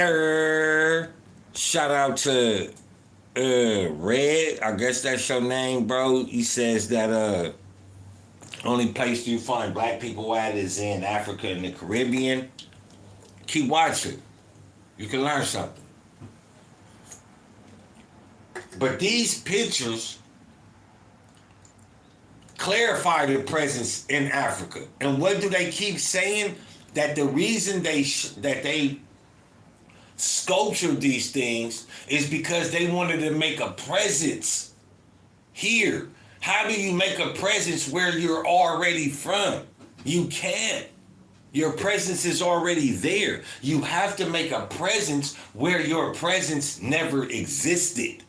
shout out to Red. I guess that's your name, bro. He says that only place you find black people at is in Africa and the Caribbean. Keep watching. You can learn something. But these pictures clarify their presence in Africa. And what do they keep saying? That the reason that they sculptured these things is because they wanted to make a presence here. How do you make a presence where you're already from? You can't. Your presence is already there. You have to make a presence where your presence never existed.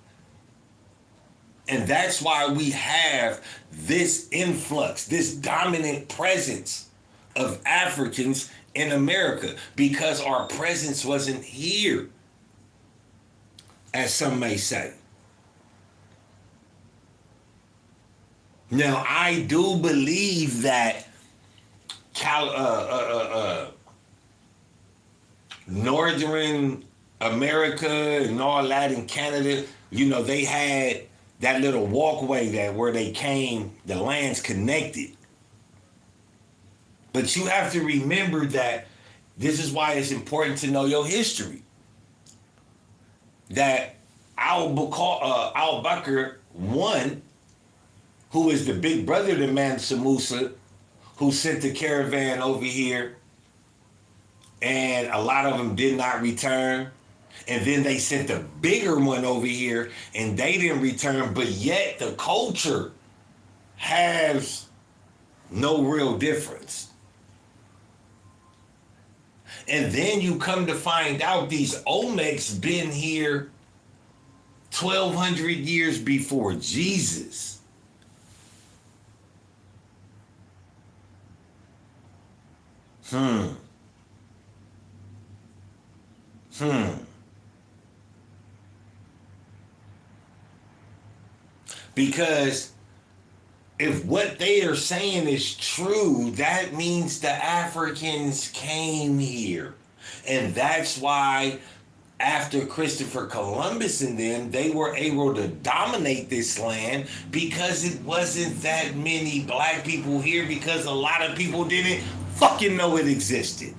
And that's why we have this influx, this dominant presence of Africans in America, because our presence wasn't here, as some may say. Now, I do believe that Northern America and all that in Canada, you know, they had that little walkway that where they came, the lands connected. But you have to remember that this is why it's important to know your history. That Al-Bakr I, who is the big brother to Mansa Musa, who sent the caravan over here, and a lot of them did not return. And then they sent the bigger one over here, and they didn't return, but yet the culture has no real difference. And then you come to find out these Olmecs been here 1,200 years before Jesus. Because if what they are saying is true, that means the Africans came here. And that's why after Christopher Columbus and them, they were able to dominate this land, because it wasn't that many black people here, because a lot of people didn't fucking know it existed.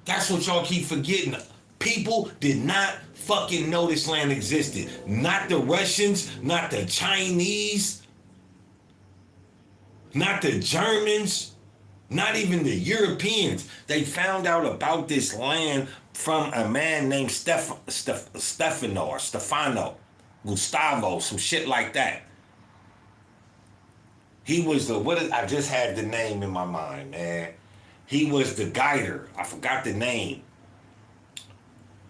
That's what y'all keep forgetting. People did not fucking know this land existed. Not the Russians, not the Chinese, not the Germans, not even the Europeans. They found out about this land from a man named Stefano, Gustavo, some shit like that. He was I just had the name in my mind, man. He was the guider. I forgot the name.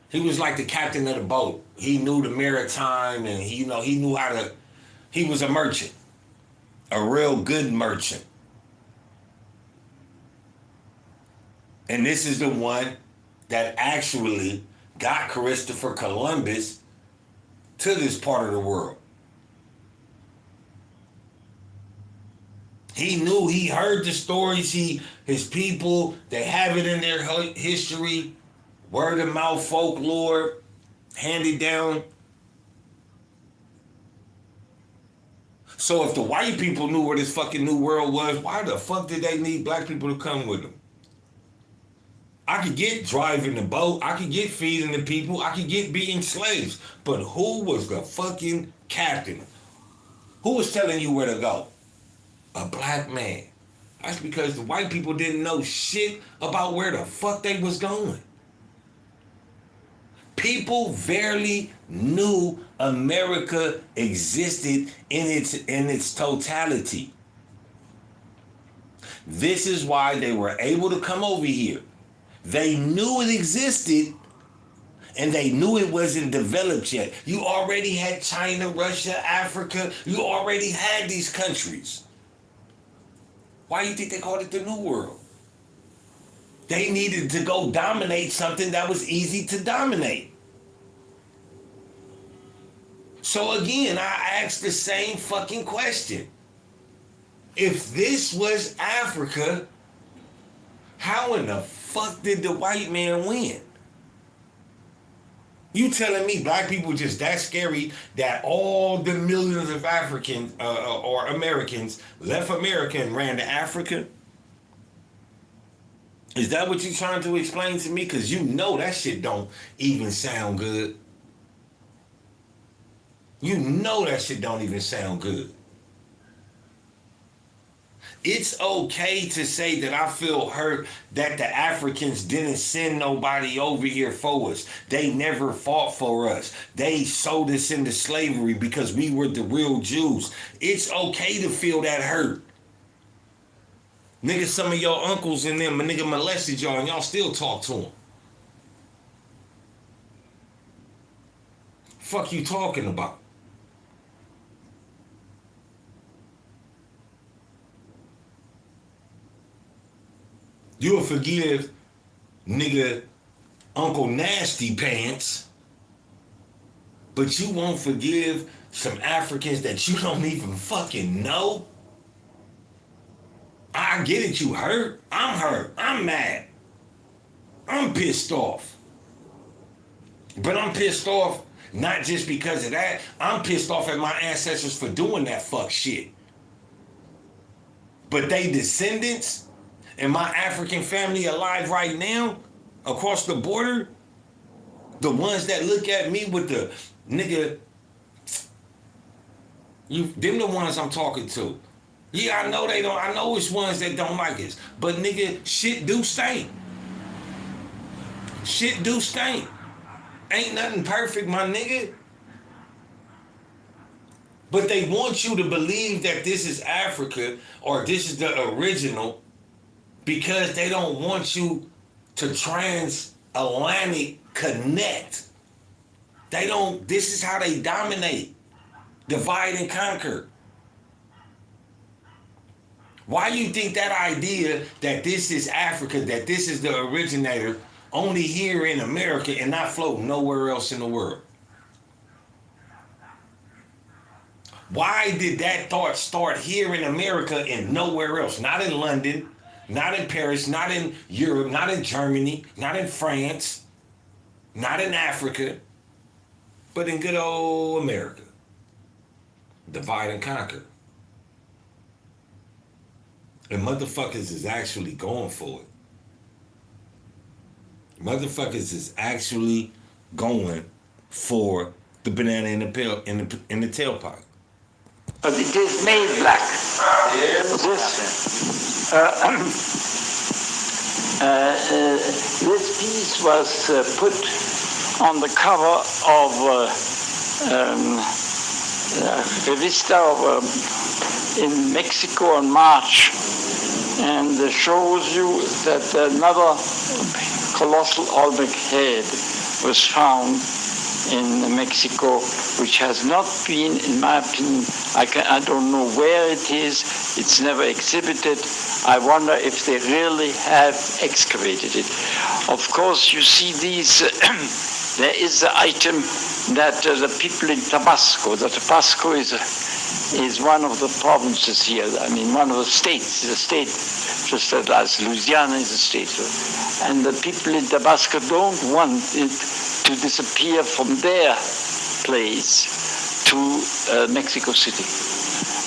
He was like the captain of the boat. He knew the maritime, and he knew how to. He was a merchant, a real good merchant. And this is the one that actually got Christopher Columbus to this part of the world. He knew, he heard the stories, his people, they have it in their history, word of mouth folklore, handed down. So if the white people knew where this fucking new world was, why the fuck did they need black people to come with them? I could get driving the boat, I could get feeding the people, I could get being slaves, but who was the fucking captain? Who was telling you where to go? A black man. That's because the white people didn't know shit about where the fuck they was going. People barely knew America existed in its totality. This is why they were able to come over here. They knew it existed, and they knew it wasn't developed yet. You already had China, Russia, Africa. You already had these countries. Why do you think they called it the New World? They needed to go dominate something that was easy to dominate. So again, I asked the same fucking question. If this was Africa, how in the fuck did the white man win? You telling me black people just that scary that all the millions of Africans or Americans left America and ran to Africa? Is that what you're trying to explain to me? Because you know that shit don't even sound good. You know that shit don't even sound good. It's okay to say that I feel hurt that the Africans didn't send nobody over here for us. They never fought for us. They sold us into slavery because we were the real Jews. It's okay to feel that hurt. Nigga, some of your uncles and them, nigga molested y'all and y'all still talk to them. Fuck you talking about? You'll forgive nigga Uncle Nasty Pants, but you won't forgive some Africans that you don't even fucking know? I get it, you hurt. I'm mad. I'm pissed off. But I'm pissed off not just because of that. I'm pissed off at my ancestors for doing that fuck shit. But they descendants and my African family alive right now across the border, the ones that look at me with the nigga, them the ones I'm talking to. Yeah, I know they don't. I know it's ones that don't like us. But nigga, shit do stink. Shit do stink. Ain't nothing perfect, my nigga. But they want you to believe that this is Africa or this is the original because they don't want you to transatlantic connect. They don't, this is how they dominate. Divide and conquer. Why you think that idea that this is Africa, that this is the originator, only here in America and not floating nowhere else in the world? Why did that thought start here in America and nowhere else? Not in London, not in Paris, not in Europe, not in Germany, not in France, not in Africa, but in good old America. Divide and conquer. And motherfuckers is actually going for it. Motherfuckers is actually going for the banana in the tailpipe. But it is made black. This piece was put on the cover of Revista in Mexico in March, and shows you that another colossal Olmec head was found in Mexico, which has not been, in my opinion, I don't know where it is, it's never exhibited. I wonder if they really have excavated it. Of course, you see these, there is the item that the people in Tabasco is one of the provinces here, I mean one of the states, the state, just as Louisiana is a state. And the people in Tabasco don't want it to disappear from their place to Mexico City.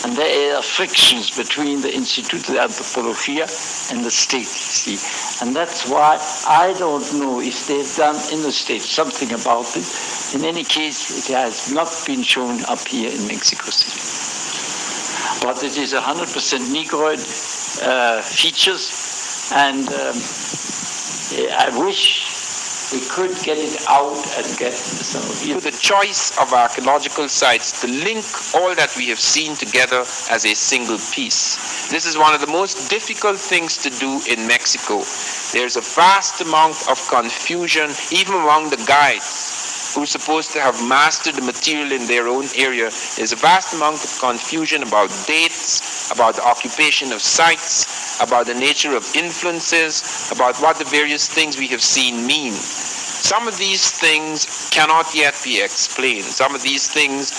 And there are frictions between the Instituto de Antropología and the state, you see. And that's why I don't know if they've done in the state something about it. In any case, it has not been shown up here in Mexico City. But it is 100% Negroid features, and I wish we could get it out and get some of you. The choice of archaeological sites to link all that we have seen together as a single piece. This is one of the most difficult things to do in Mexico. There's a vast amount of confusion, even among the guides who are supposed to have mastered the material in their own area. There's a vast amount of confusion about dates, about the occupation of sites, about the nature of influences, about what the various things we have seen mean. Some of these things cannot yet be explained. Some of these things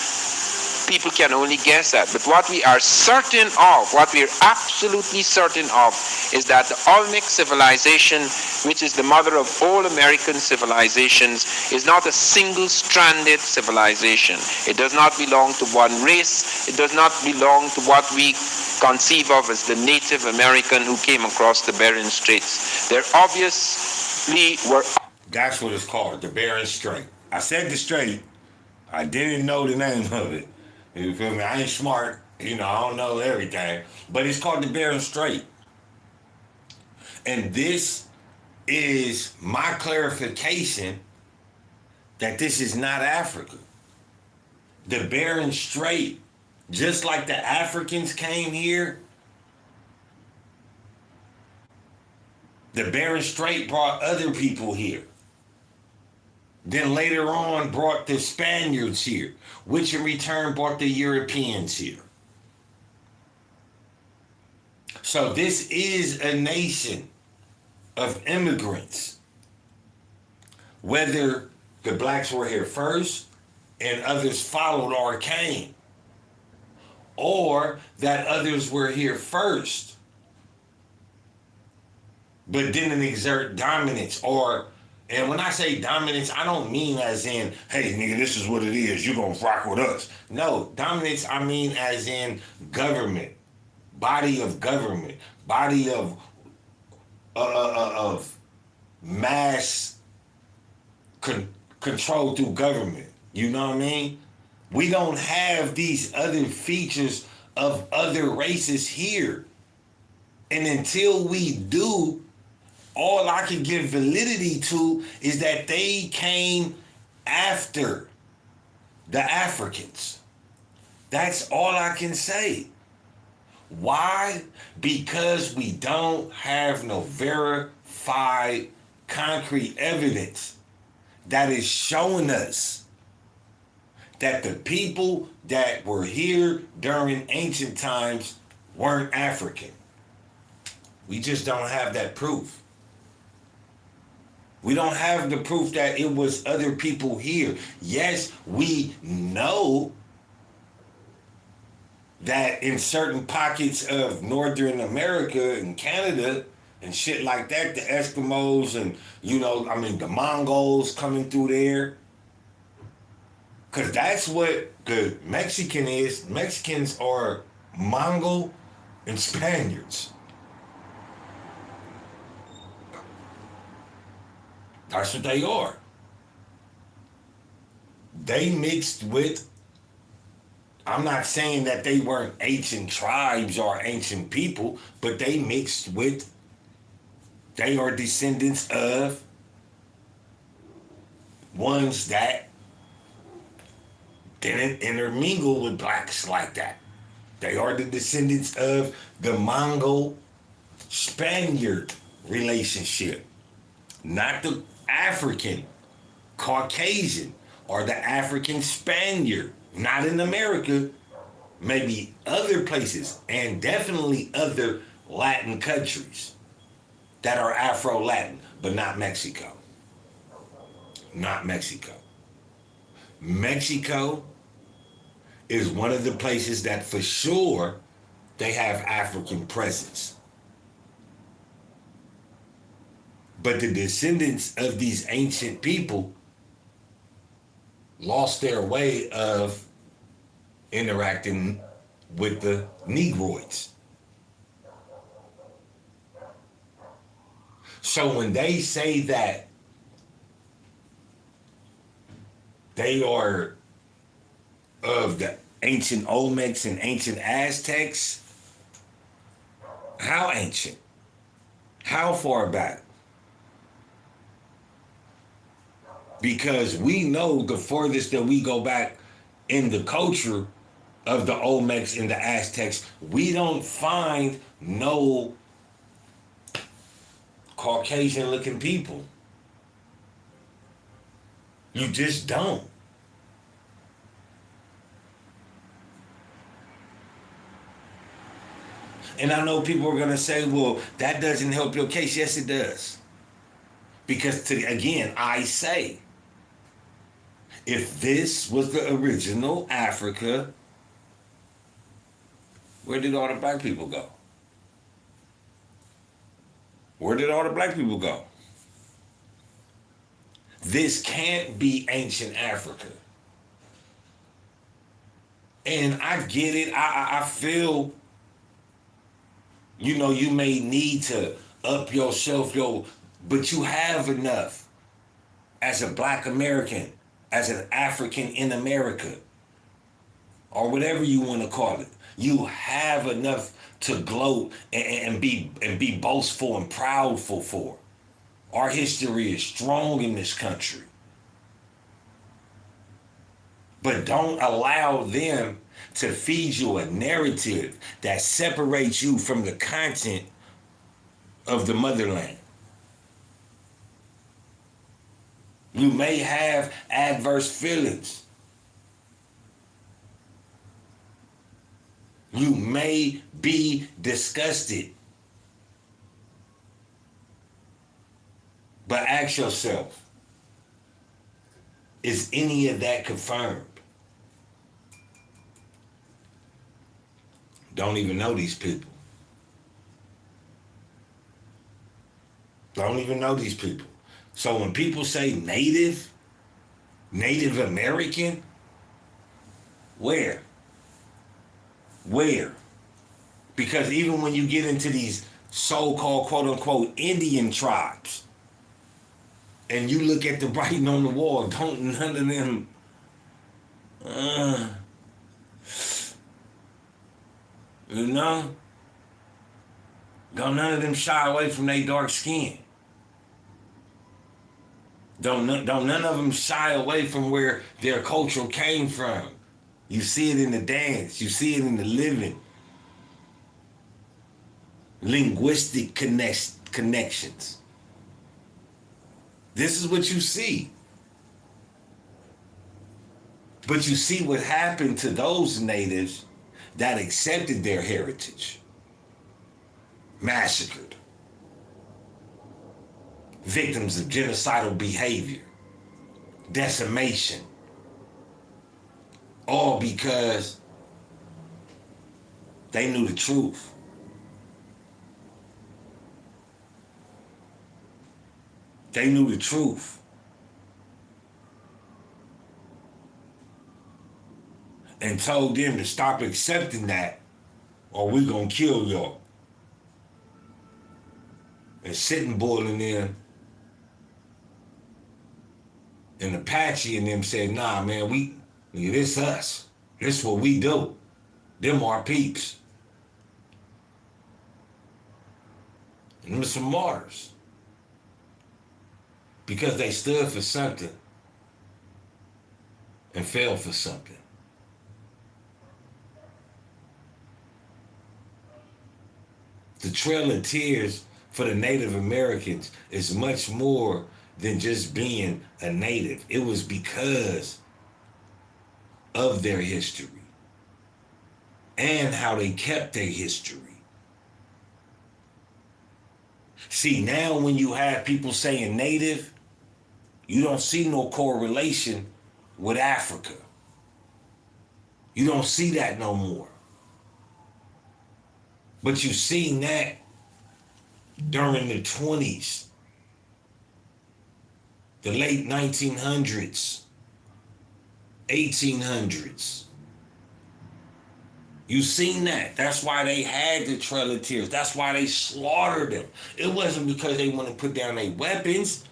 people can only guess at. But what we are certain of, what we are absolutely certain of, is that the Olmec civilization, which is the mother of all American civilizations, is not a single-stranded civilization. It does not belong to one race. It does not belong to what we conceive of as the Native American who came across the Bering Straits. There obviously were... That's what it's called, the Bering Strait. I said the strait. I didn't know the name of it. You feel me? I ain't smart. You know, I don't know everything, but it's called the Bering Strait. And this is my clarification that this is not Africa. The Bering Strait, just like the Africans came here, the Bering Strait brought other people here. Then later on brought the Spaniards here, which in return brought the Europeans here. So this is a nation of immigrants. Whether the blacks were here first and others followed or came, or that others were here first but didn't exert dominance, and when I say dominance, I don't mean as in, hey nigga, this is what it is, you gonna rock with us. No, dominance I mean as in government, body of government, body of mass control through government. You know what I mean? We don't have these other features of other races here. And until we do, all I can give validity to is that they came after the Africans. That's all I can say. Why? Because we don't have no verified concrete evidence that is showing us that the people that were here during ancient times weren't African. We just don't have that proof. We don't have the proof that it was other people here. Yes, we know that in certain pockets of Northern America and Canada and shit like that, the Eskimos and, the Mongols coming through there. Because that's what the Mexican is. Mexicans are Mongol and Spaniards. That's what they are. They mixed with, I'm not saying that they weren't ancient tribes or ancient people, but they mixed with, they are descendants of ones that didn't intermingle with blacks like that. They are the descendants of the Mongol-Spaniard relationship, not the African Caucasian or the African Spaniard. Not in America, maybe other places, and definitely other Latin countries that are Afro-Latin, but not Mexico. Not Mexico. Mexico is one of the places that for sure they have African presence. But the descendants of these ancient people lost their way of interacting with the Negroids. So when they say that they are of the ancient Olmecs and ancient Aztecs, how ancient? How far back? Because we know the furthest that we go back in the culture of the Olmecs and the Aztecs, we don't find no Caucasian looking people. You just don't. And I know people are going to say, well, that doesn't help your case. Yes, it does. Because, again, I say, if this was the original Africa, where did all the black people go? Where did all the black people go? This can't be ancient Africa. And I get it. I feel, you may need to up yourself, but you have enough as a black American, as an African in America, or whatever you want to call it. You have enough to gloat and be boastful and proudful for. Our history is strong in this country. But don't allow them to feed you a narrative that separates you from the content of the motherland. You may have adverse feelings. You may be disgusted. But ask yourself, is any of that confirmed? Don't even know these people. Don't even know these people. So when people say Native American, where? Where? Because even when you get into these so-called quote-unquote Indian tribes, and you look at the writing on the wall, don't none of them don't none of them shy away from their dark skin. Don't none of them shy away from where their culture came from. You see it in the dance. You see it in the living. Linguistic connections. This is what you see. But you see what happened to those natives that accepted their heritage. Massacred. Victims of genocidal behavior. Decimation. All because they knew the truth. They knew the truth. And told them to stop accepting that or we're gonna kill y'all. And Sitting Bull and them and Apache and them said, nah man, this us. This what we do. Them our peeps. And them some martyrs. Because they stood for something and fell for something. The Trail of Tears for the Native Americans is much more than just being a native. It was because of their history and how they kept their history. See, now when you have people saying native, you don't see no correlation with Africa. You don't see that no more. But you seen that during the 20s, the late 1900s, 1800s. You seen that. That's why they had the Trail of Tears. That's why they slaughtered them. It wasn't because they wanted to put down their weapons.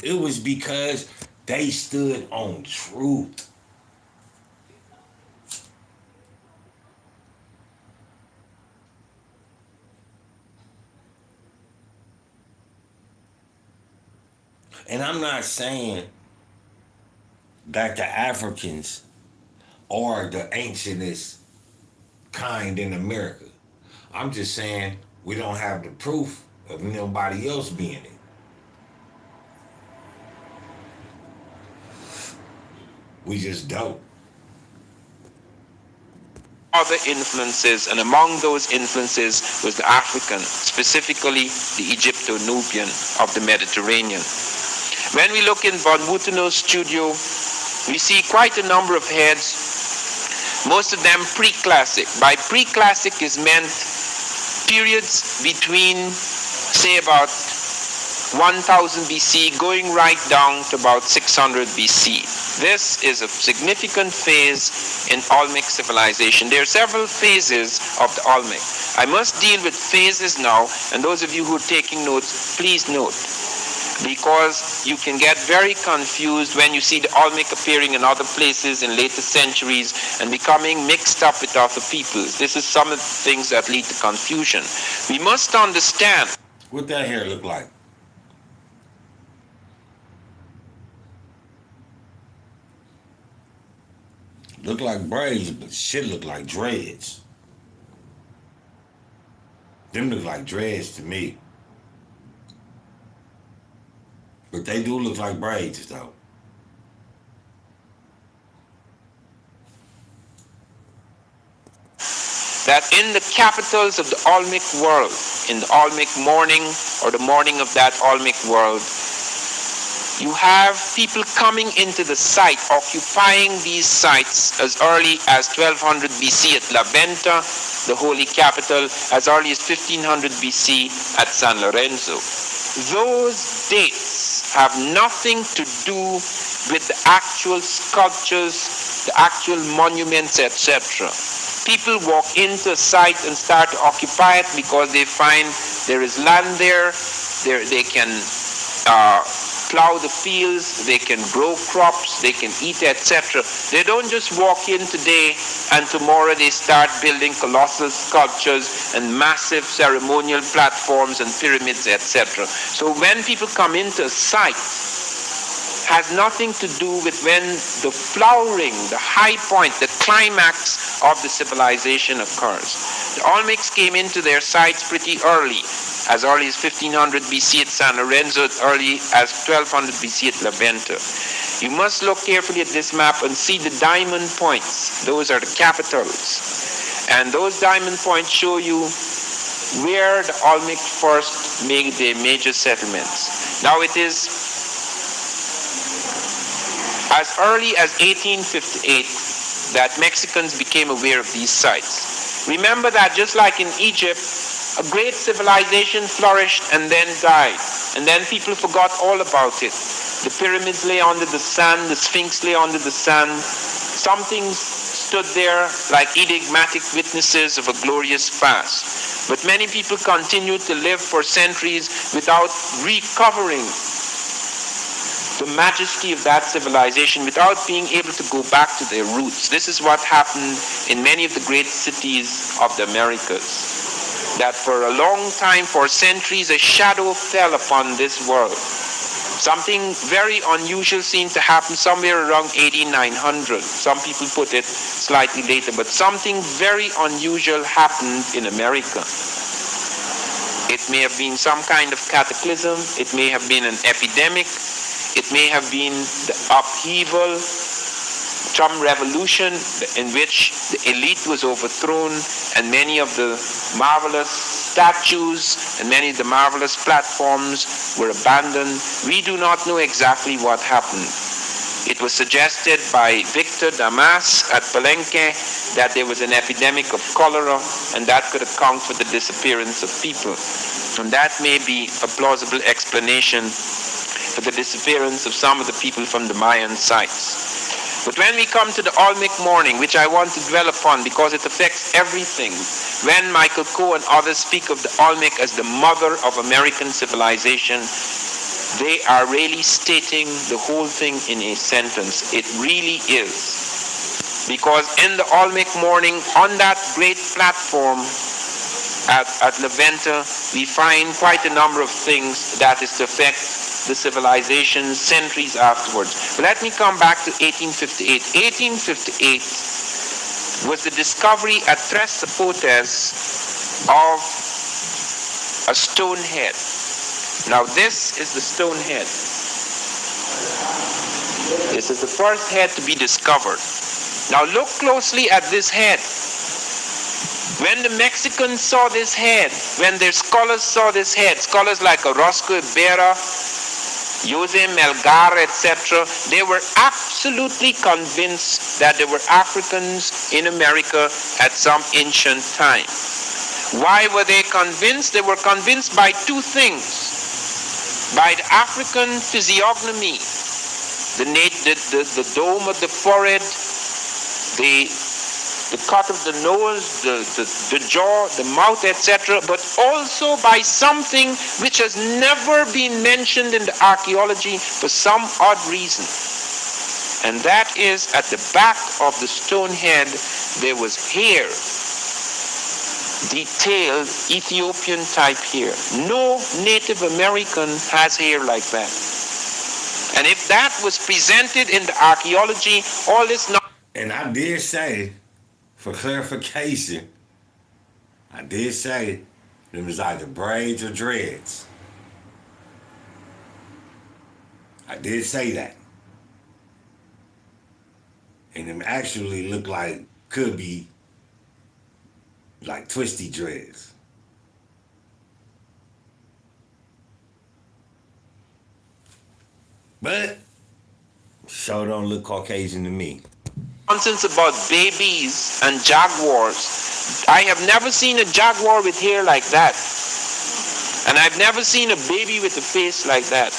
It was because they stood on truth. And I'm not saying that the Africans are the ancientest kind in America. I'm just saying we don't have the proof of nobody else being it. We just don't. Other influences, and among those influences was the African, specifically the Egypto-Nubian of the Mediterranean. When we look in Von Wuthenau's studio, we see quite a number of heads, most of them pre-classic. By pre-classic is meant periods between, say, about 1000 BC going right down to about 600 BC. This is a significant phase in Olmec civilization. There are several phases of the Olmec. I must deal with phases now, and those of you who are taking notes, please note. because you can get very confused when you see the Olmec appearing in other places in later centuries and becoming mixed up with other peoples. This is some of the things that lead to confusion. We must understand. What that hair look like? Look like braids, but shit look like dreads. Them look like dreads to me. But they do look like braids, though. That in the capitals of the Olmec world, in the Olmec morning or the morning of that Olmec world, you have people coming into the site, occupying these sites as early as 1200 BC at La Venta, the holy capital, as early as 1500 BC at San Lorenzo. Those dates have nothing to do with the actual sculptures, the actual monuments, etc. People walk into a site and start to occupy it because they find there is land there, they can plow the fields, they can grow crops, they can eat, etc. They don't just walk in today and tomorrow they start building colossal sculptures and massive ceremonial platforms and pyramids, etc. So when people come into a site, has nothing to do with when the flowering, the high point, the climax of the civilization occurs. The Olmecs came into their sites pretty early, as early as 1500 BC at San Lorenzo, as early as 1200 BC at La Venta. You must look carefully at this map and see the diamond points. Those are the capitals. And those diamond points show you where the Olmecs first made their major settlements. Now it is as early as 1858 that Mexicans became aware of these sites. Remember that just like in Egypt, a great civilization flourished and then died, and then people forgot all about it. The pyramids lay under the sand, the Sphinx lay under the sand. Something stood there like enigmatic witnesses of a glorious past. But many people continued to live for centuries without recovering the majesty of that civilization, without being able to go back to their roots. This is what happened in many of the great cities of the Americas. That for a long time, for centuries, a shadow fell upon this world. Something very unusual seemed to happen somewhere around 8900. Some people put it slightly later, but something very unusual happened in America. It may have been some kind of cataclysm, it may have been an epidemic, it may have been the upheaval, some revolution in which the elite was overthrown and many of the marvelous statues and many of the marvelous platforms were abandoned. We do not know exactly what happened. It was suggested by Victor Damas at Palenque that there was an epidemic of cholera and that could account for the disappearance of people. And that may be a plausible explanation for the disappearance of some of the people from the Mayan sites. But when we come to the Olmec morning, which I want to dwell upon because it affects everything, when Michael Coe and others speak of the Olmec as the mother of American civilization, they are really stating the whole thing in a sentence. It really is. Because in the Olmec morning, on that great platform at La Venta, we find quite a number of things that is to affect the civilization centuries afterwards. But let me come back to 1858. 1858 was the discovery at Tres Zapotes of a stone head. Now this is the stone head. This is the first head to be discovered. Now look closely at this head. When the Mexicans saw this head, when their scholars saw this head, scholars like Orozco Ibarra, Jose Melgar, etc., they were absolutely convinced that there were Africans in America at some ancient time. Why were they convinced? They were convinced by two things. By the African physiognomy, the dome of the forehead, the the cut of the nose, the jaw, the mouth, etc., but also by something which has never been mentioned in the archaeology for some odd reason. And that is, at the back of the stone head, there was hair, detailed Ethiopian type hair. No Native American has hair like that. And if that was presented in the archaeology, all this And I did say, for clarification, I did say it was either braids or dreads. I did say that. And them actually look like, could be like twisty dreads. But sure don't look Caucasian to me. nonsense about babies and jaguars. I have never seen a jaguar with hair like that. And I've never seen a baby with a face like that.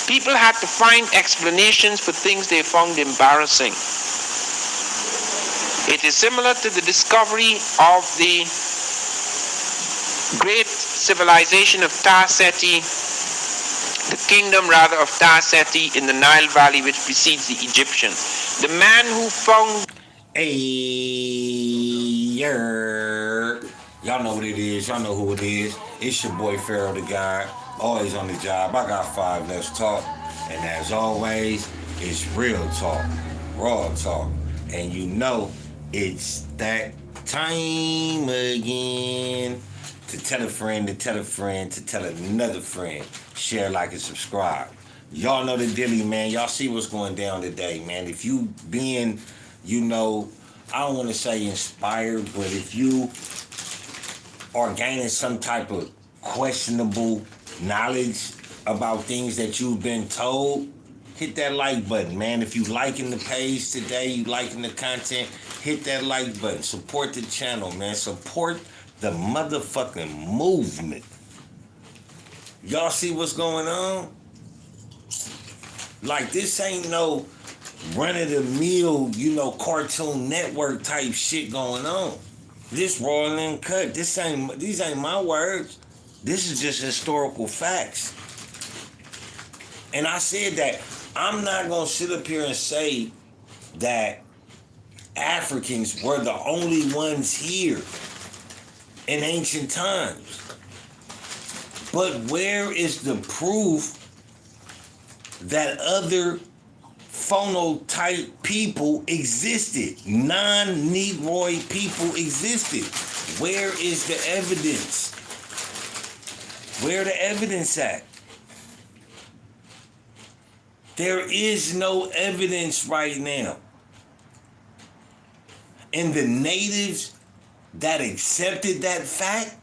People had to find explanations for things they found embarrassing. It is similar to the discovery of the great civilization of Tarseti, the kingdom rather of Tarseti in the Nile Valley, which precedes the Egyptians. The man who found... Y'all know what it is. Y'all know who it is. It's your boy Pharaoh the God. Always on the job. I got 5 Let's Talk. And as always, it's real talk. Raw talk. And you know it's that time again. To tell a friend, to tell a friend, to tell another friend. Share, like, and subscribe. Y'all know the dilly, man. Y'all see what's going down today, man. If you being, you know, I don't want to say inspired, but if you are gaining some type of questionable knowledge about things that you've been told, hit that like button, man. If you liking the page today, you liking the content, hit that like button. Support the channel, man. Support the motherfucking movement. Y'all see what's going on? Like, this ain't no run-of-the-mill, you know, Cartoon Network type shit going on. This raw and uncut. These ain't my words. This is just historical facts. And I said that I'm not gonna sit up here and say that Africans were the only ones here in ancient times. But where is the proof that other phonotype people existed? Non-Negroid people existed. Where is the evidence? Where the evidence at? There is no evidence right now. And the natives that accepted that fact,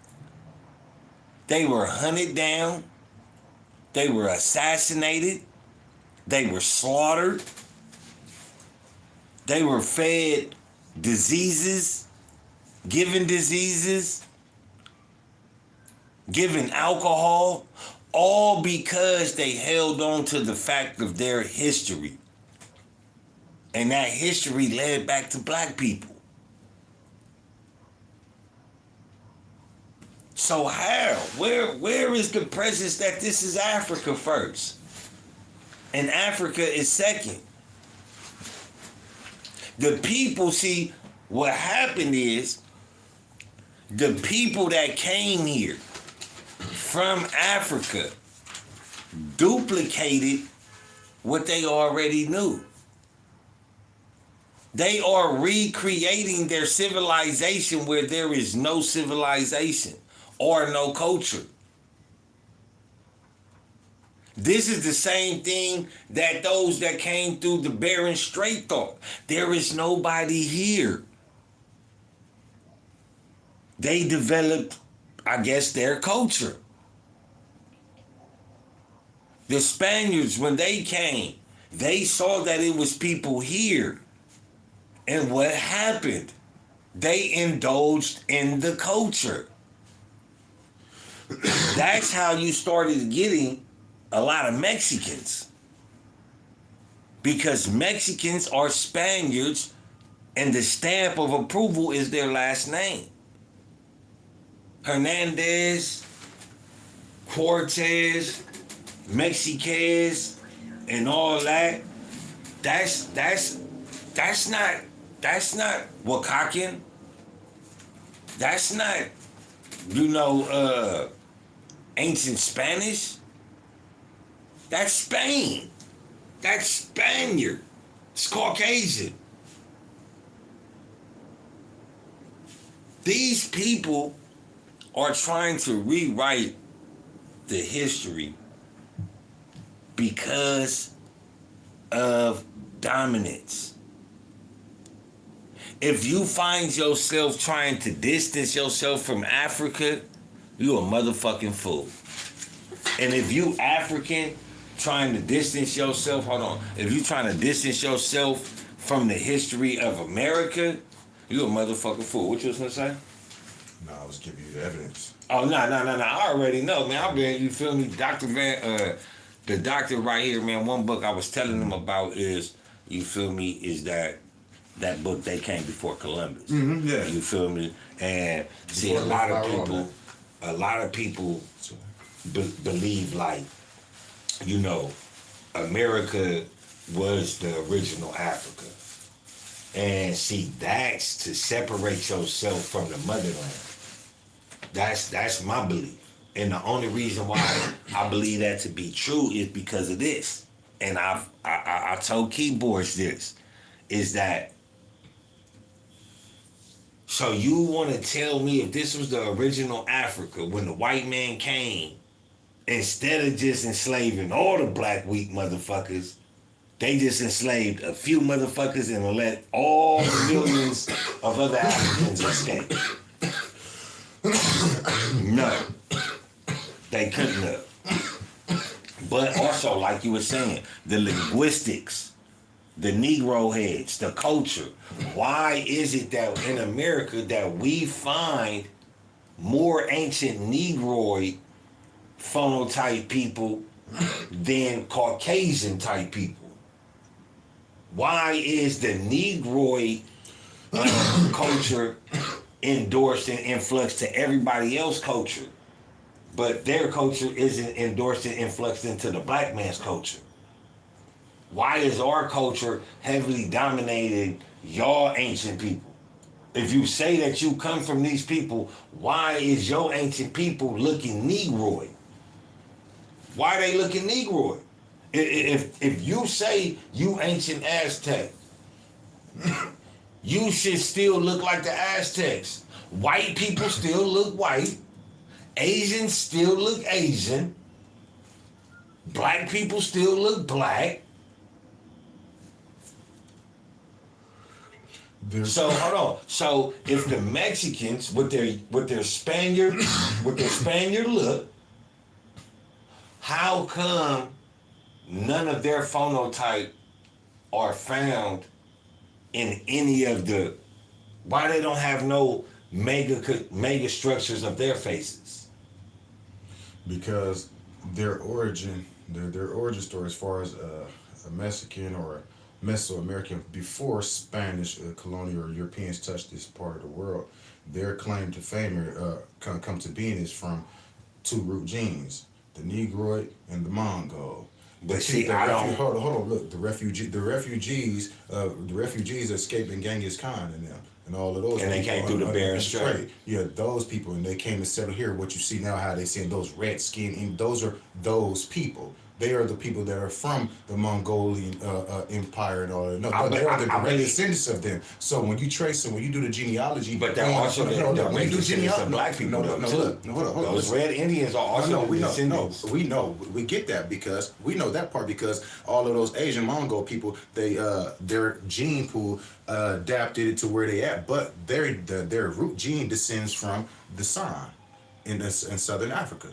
they were hunted down, they were assassinated, they were slaughtered, they were fed diseases, given alcohol, all because they held on to the fact of their history. And that history led back to black people. So how? Where is the presence that this is Africa first? And Africa is second? The people, see, what happened is the people that came here from Africa duplicated what they already knew. They are recreating their civilization where there is no civilization or no culture. This is the same thing that those that came through the Bering Strait thought. There is nobody here. They developed, I guess, their culture. The Spaniards, when they came, they saw that it was people here. And what happened? They indulged in the culture. That's how you started getting a lot of Mexicans. Because Mexicans are Spaniards And the stamp of approval is their last name. Hernandez, Cortez, Mexiquez, and all that. That's not Wakakin. That's not, ancient Spanish. That's Spain. That's Spaniard. It's Caucasian. These people are trying to rewrite the history because of dominance. If you find yourself trying to distance yourself from Africa, you a motherfucking fool. And if you African trying to distance yourself, if you trying to distance yourself from the history of America, you a motherfucking fool. What you was gonna say? No, I was giving you the evidence. Oh, no. I already know, man. I've been, you feel me? The doctor right here, man, one book I was telling them about is, you feel me, is that book, They Came Before Columbus. Mm-hmm, yeah. You feel me? And see, a lot of people believe, like, America was the original Africa. And see, that's to separate yourself from the motherland. That's my belief. And the only reason why I believe that to be true is because of this. And I told Keyboards this, is that, so you want to tell me if this was the original Africa, when the white man came, instead of just enslaving all the black weak motherfuckers, they just enslaved a few motherfuckers and let all the millions of other Africans escape. No. They couldn't have. But also, like you were saying, the linguistics, the Negro heads, the culture. Why is it that in America that we find more ancient Negroid phenotype people than Caucasian type people? Why is the Negroid culture endorsed and influxed to everybody else's culture, but their culture isn't endorsed and influxed into the black man's culture? Why is our culture heavily dominated y'all ancient people? If you say that you come from these people, why is your ancient people looking Negroid? Why they looking Negroid? If you say you ancient Aztec, you should still look like the Aztecs. White people still look white. Asians still look Asian. Black people still look black. So hold on. So if the Mexicans with their Spaniard look, how come none of their phenotype are found in any of the? Why they don't have no mega structures of their faces? Because their origin story, as far as a Mexican or Mesoamerican before Spanish colonial or Europeans touched this part of the world, their claim to fame come to being is from two root genes: the Negroid and the Mongol. But see, I don't. Hold on. Look, the refugees escaping Genghis Khan and them, and all of those. And they came through the Bering Strait. Yeah, those people, and they came and settled here. What you see now, how they saying those red skin, and those are those people. They are the people that are from the Mongolian Empire and all that. No, they are the direct descendants of them. So when you trace them, when you do the genealogy, but they're also the direct descendants of black people. Hold on. Those red Indians are also the descendants. We get that because we know that part because all of those Asian Mongol people, their gene pool adapted it to where they at, but their root gene descends from the San in Southern Africa.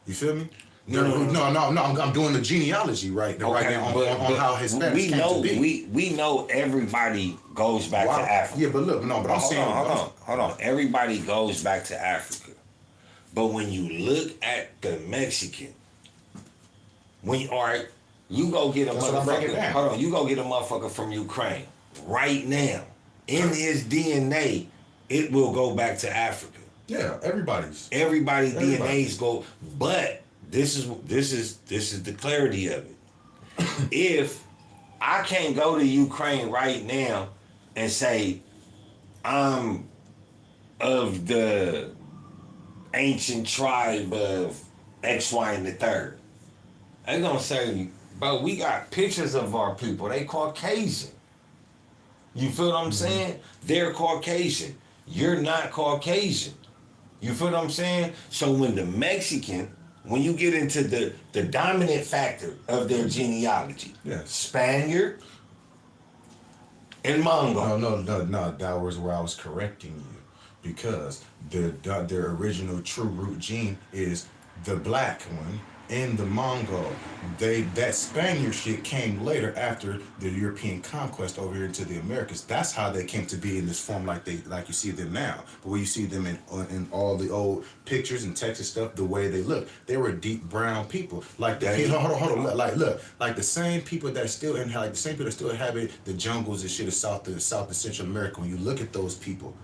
You feel me? No. I'm doing the genealogy right now on how Hispanics came to be. We know everybody goes back to Africa. Yeah, but look, I'm saying. Hold on. Everybody goes back to Africa. But when you look at the Mexican, you go get a motherfucker. Hold on, you go get a motherfucker from Ukraine right now in his DNA, it will go back to Africa. Yeah, everybody's. Everybody's Everybody. DNAs go, but this is the clarity of it. If I can't go to Ukraine right now and say I'm of the ancient tribe of X, Y, and the third, they're gonna say, but we got pictures of our people. They Caucasian. You feel what I'm saying? They're Caucasian. You're not Caucasian. You feel what I'm saying? So when the Mexican, when you get into the dominant factor of their genealogy, Yes. Spaniard and Mongol. No. That was where I was correcting you, because their original true root gene is the black one and the Mongol. That Spaniard shit came later after the European conquest over here into the Americas. That's how they came to be in this form, like you see them now. But when you see them in all the old pictures and text and stuff, the way they look, they were deep brown people. Like the hold on, like the same people that still like the same people that still inhabit the jungles and shit of South and Central America. When you look at those people,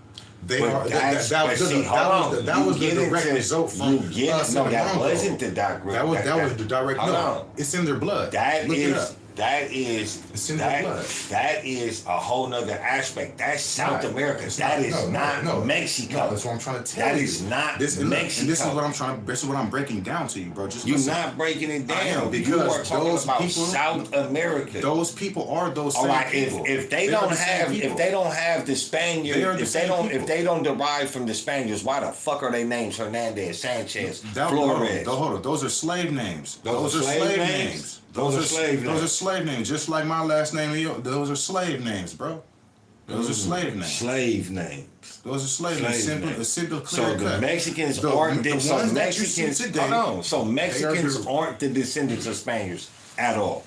they But are that's- that but was see, the hold on. that You was the get direct into- result from you get- us no, and the that Mongol. wasn't the direct. That was the direct. Hold No, on. it's in their blood. That Look it is up. It's in their blood. that is a whole nother aspect. That's South Right. America. It's That is not Mexico. No, that's what I'm trying to tell That you. is not this, and look, Mexico. and this is what I'm trying. This is what I'm breaking down to you, bro. Just You're listen. not breaking it I am, down. because You are talking those about people- South America. Those people are those All same right, people. if they They are don't the same have people. if they don't have the Spaniard, They are the if they same don't people. if they don't derive from the Spaniards, why the fuck are they names Hernandez, Sanchez, Flores? Hold on. Those are slave names. Those are slave names? Those are slave Those are names. slave names. Just like my last name. Those are slave names, bro. Those are slave names. Slave names. Those are slave names. A simple, So clear the cut. Mexicans The- aren't the so ones that you see Mexicans. today, Hold on. So Mexicans the- aren't the descendants of Spaniards at all.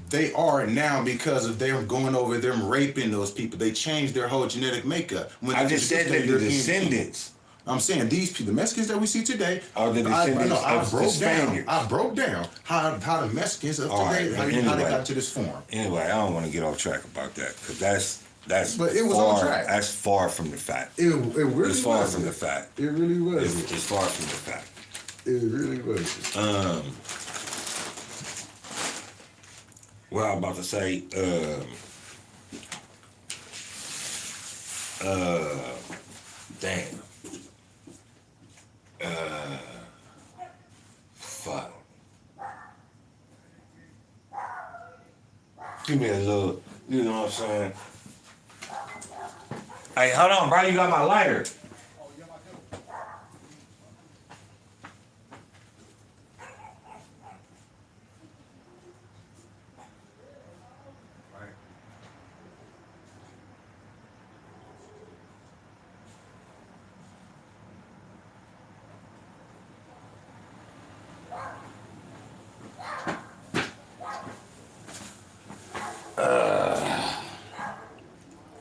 They are now because of them going over them raping those people. They changed their whole genetic makeup. When I they just said introduced they're the the European descendants. I'm saying these people, the Mexicans that we see today, Are the descendants of the Spaniards. I broke down how the Mexicans of All today, right, how they anyway. got to this form. Anyway, I don't want to get off track about that because that's But it was far, on track. That's far from the fact. It really It's far was. from the fact. It really was. It's far from the fact. It really was. What I'm about to say, damn. Fuck. Give me a little, you know what I'm saying? Hey, hold on, bro, you got my lighter.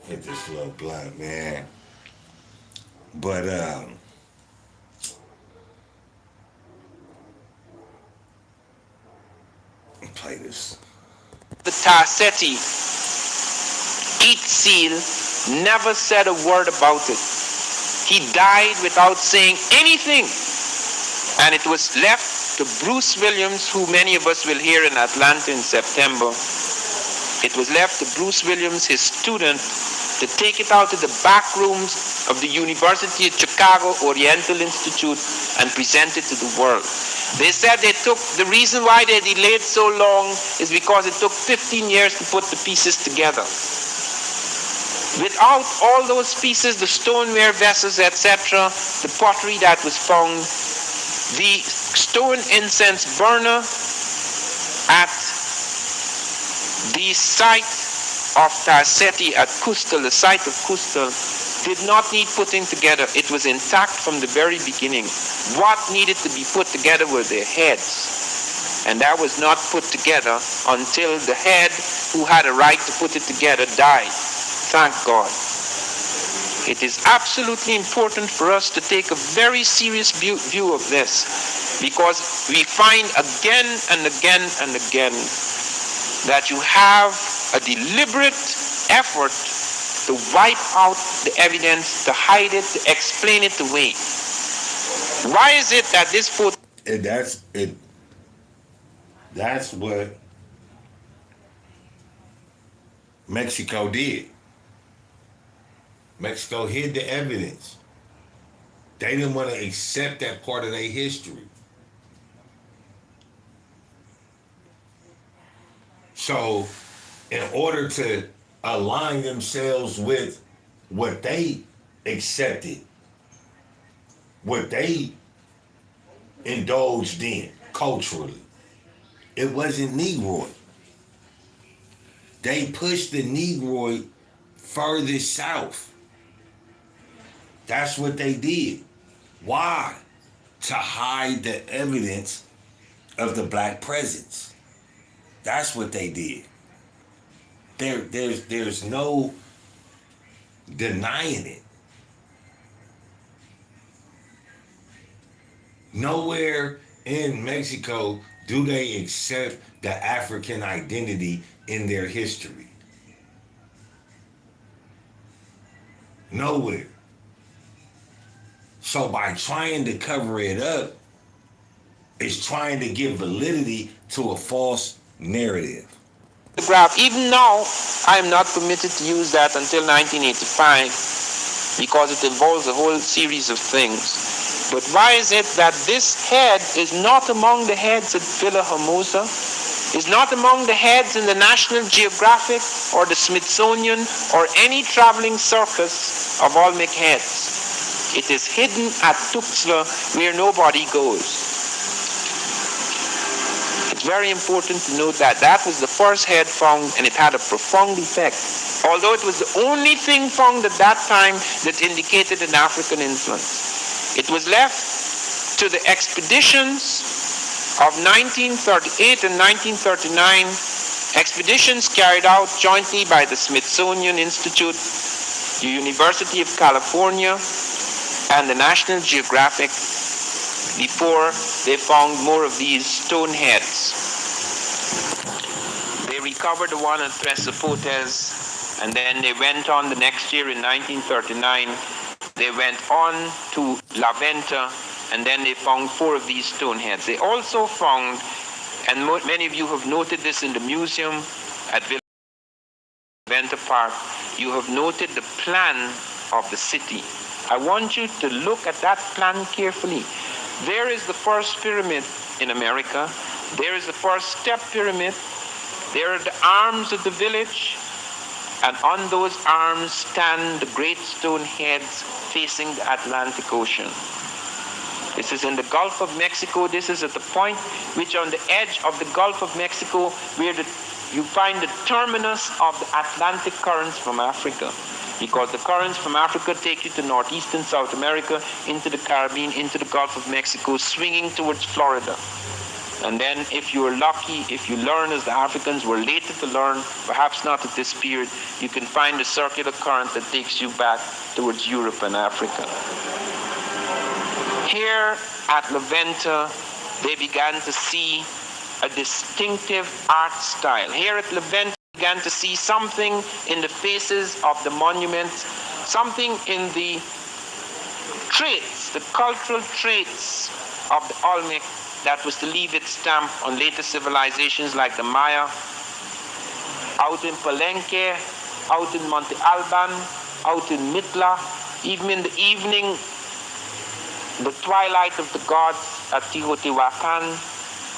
Hit this little blunt, man. But play this. The Tarsetti eat seal, never said a word about it. He died without saying anything. And it was left to Bruce Williams, who many of us will hear in Atlanta in September. It was left to Bruce Williams, his student, to take it out to the back rooms of the University of Chicago Oriental Institute and present it to the world. They said the reason why they delayed so long is because it took 15 years to put the pieces together. Without all those pieces, the stoneware vessels, etc., the pottery that was found, the stone incense burner at the site of Tarsetti at Kustal, the site of Kustal, did not need putting together. It was intact from the very beginning. What needed to be put together were their heads. And that was not put together until the head who had a right to put it together died. Thank God. It is absolutely important for us to take a very serious view of this, because we find again and again and again that you have a deliberate effort to wipe out the evidence, to hide it, to explain it away. Why is it that this photo... And that's it. That's what Mexico did. Mexico hid the evidence. They didn't want to accept that part of their history. So, in order to align themselves with what they accepted, what they indulged in culturally, it wasn't Negroid. They pushed the Negroid further south. That's what they did. Why? To hide the evidence of the black presence. That's what they did. There's no denying it. Nowhere in Mexico do they accept the African identity in their history. Nowhere. So by trying to cover it up, it's trying to give validity to a false narrative. Even now, I am not permitted to use that until 1985 because it involves a whole series of things. But why is it that this head is not among the heads at Villa Hermosa, is not among the heads in the National Geographic or the Smithsonian or any traveling circus of Olmec heads? It is hidden at Tuxtla where nobody goes. It's very important to note that that was the first head found, and it had a profound effect. Although it was the only thing found at that time that indicated an African influence. It was left to the expeditions of 1938 and 1939, expeditions carried out jointly by the Smithsonian Institute, the University of California, and the National Geographic, before they found more of these stone heads. They recovered the one at Tres Zapotes, and then they went on the next year in 1939. They went on to La Venta, and then they found 4 of these stone heads. They also found, and many of you have noted this in the museum at Villa Venta Park, you have noted the plan of the city. I want you to look at that plan carefully. There is the first pyramid in America. There is the first step pyramid. There are the arms of the village. And on those arms stand the great stone heads facing the Atlantic Ocean. This is in the Gulf of Mexico. This is at the point which on the edge of the Gulf of Mexico where you find the terminus of the Atlantic currents from Africa. Because the currents from Africa take you to northeastern South America, into the Caribbean, into the Gulf of Mexico, swinging towards Florida. And then if you are lucky, if you learn as the Africans were later to learn, perhaps not at this period, you can find a circular current that takes you back towards Europe and Africa. Here at La Venta, they began to see a distinctive art style. Here at La Venta, began to see something in the faces of the monuments, something in the traits, the cultural traits of the Olmec that was to leave its stamp on later civilizations like the Maya, out in Palenque, out in Monte Alban, out in Mitla, even in the evening, the twilight of the gods at Teotihuacan,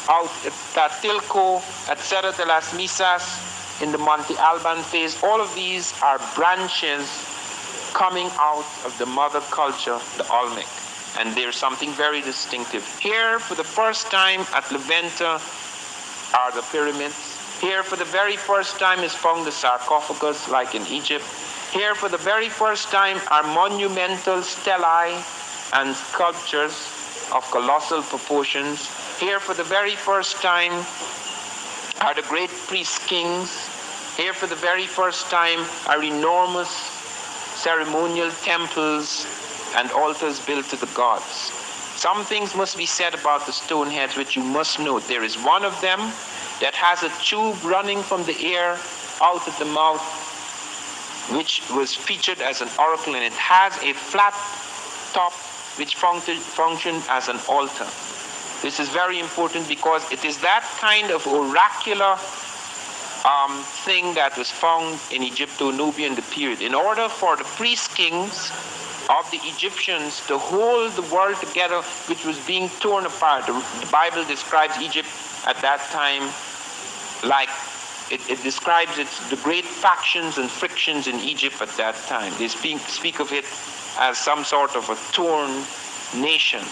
out at Tatilco, at Cerro de las Misas, in the Monte Alban phase. All of these are branches coming out of the mother culture, the Olmec. And there's something very distinctive. Here, for the first time at La Venta, are the pyramids. Here, for the very first time, is found the sarcophagus, like in Egypt. Here, for the very first time, are monumental stelae and sculptures of colossal proportions. Here, for the very first time, are the great priest kings. Here, for the very first time, are enormous ceremonial temples and altars built to the gods. Some things must be said about the stone heads which you must note. There is one of them that has a tube running from the ear out of the mouth which was featured as an oracle, and it has a flat top which functioned as an altar. This is very important because it is that kind of oracular thing that was found in Egypto-Nubian period. In order for the priest kings of the Egyptians to hold the world together, which was being torn apart. The Bible describes Egypt at that time like it describes the great factions and frictions in Egypt at that time. They speak of it as some sort of a torn nation.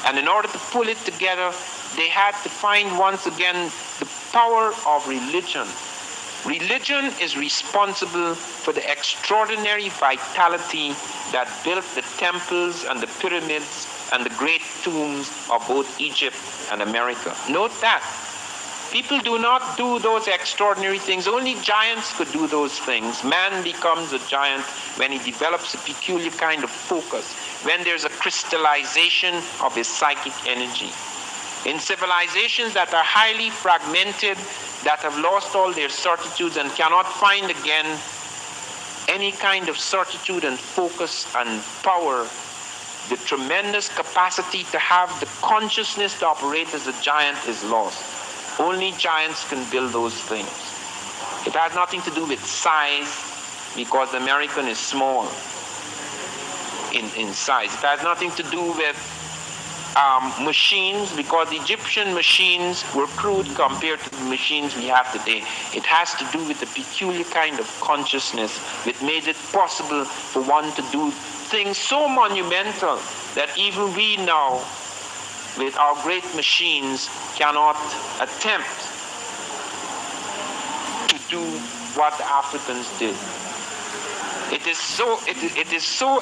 And in order to pull it together, they had to find once again the power of religion. Religion is responsible for the extraordinary vitality that built the temples and the pyramids and the great tombs of both Egypt and America. Note that. People do not do those extraordinary things. Only giants could do those things. Man becomes a giant when he develops a peculiar kind of focus, when there's a crystallization of his psychic energy. In civilizations that are highly fragmented, that have lost all their certitudes and cannot find again any kind of certitude and focus and power, the tremendous capacity to have the consciousness to operate as a giant is lost. Only giants can build those things. It has nothing to do with size, because the American is small in size. It has nothing to do with machines, because the Egyptian machines were crude compared to the machines we have today. It has to do with a peculiar kind of consciousness that made it possible for one to do things so monumental that even we now, with our great machines, cannot attempt to do what the Africans did. It is so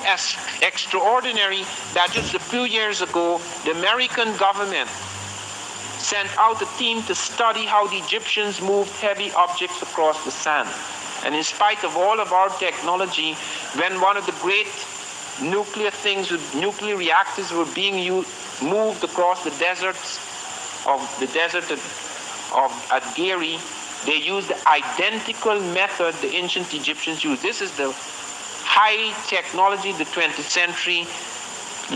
extraordinary that just a few years ago, the American government sent out a team to study how the Egyptians moved heavy objects across the sand. And in spite of all of our technology, when one of the great nuclear things with nuclear reactors were being moved across the deserts at Gary, they used the identical method the ancient Egyptians used. This is the high technology, the 20th century,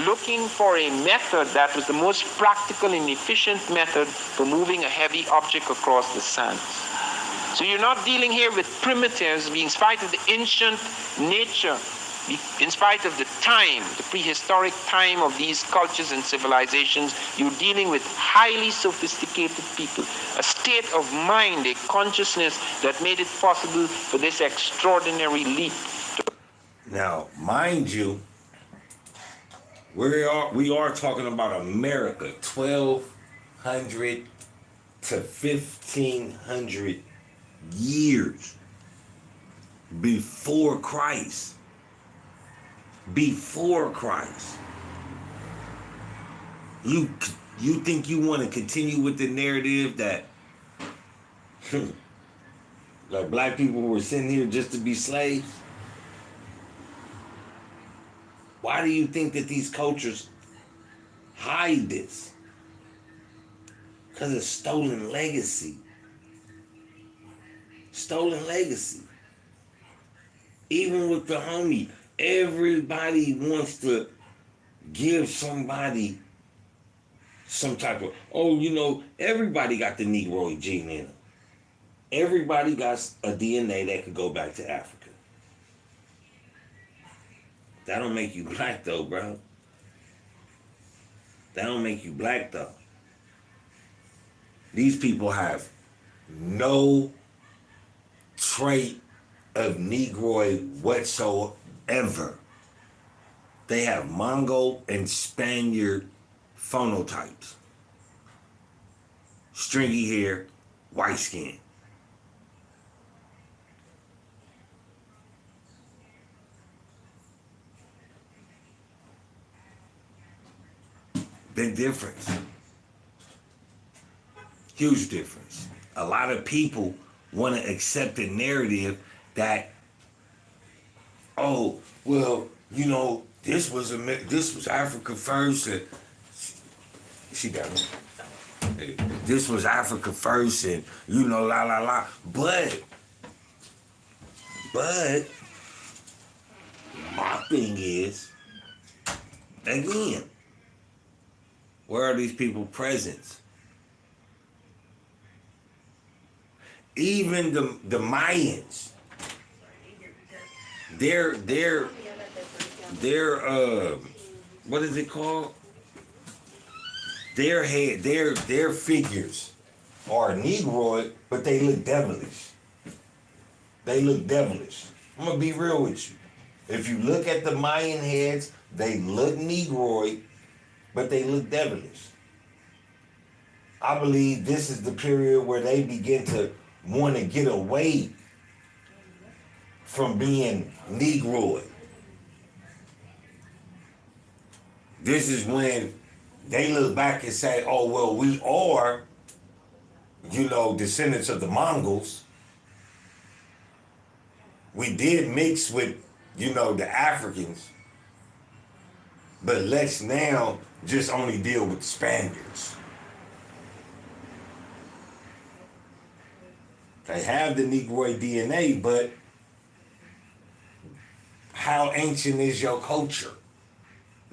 looking for a method that was the most practical and efficient method for moving a heavy object across the sand. So you're not dealing here with primitives, in spite of the ancient nature, in spite of the time, the prehistoric time of these cultures and civilizations. You're dealing with highly sophisticated people, a state of mind, a consciousness that made it possible for this extraordinary leap. Now, mind you, we are talking about America, 1,200 to 1,500 years before Christ. Before Christ. You think you want to continue with the narrative that like black people were sent here just to be slaves? Why do you think that these cultures hide this? Because of stolen legacy. Stolen legacy. Even with the homie, everybody wants to give somebody some type of, everybody got the Negroid gene in them. Everybody got a DNA that could go back to Africa. That don't make you black though, bro. That don't make you black though. These people have no trait of Negroid whatsoever. They have Mongol and Spaniard phenotypes. Stringy hair, white skin. Big difference. Huge difference. A lot of people want to accept the narrative that, this was Africa first. And she got me. This was Africa first, and la la la. But My thing is, again, where are these people's presence? Even the Mayans, their what is it called? Their figures are Negroid, but they look devilish. They look devilish. I'm gonna be real with you. If you look at the Mayan heads, they look Negroid, but they look devilish. I believe this is the period where they begin to want to get away from being Negroid. This is when they look back and say, oh, well, we are, descendants of the Mongols. We did mix with, the Africans, but let's now just only deal with the Spaniards. They have the Negroid DNA, but how ancient is your culture?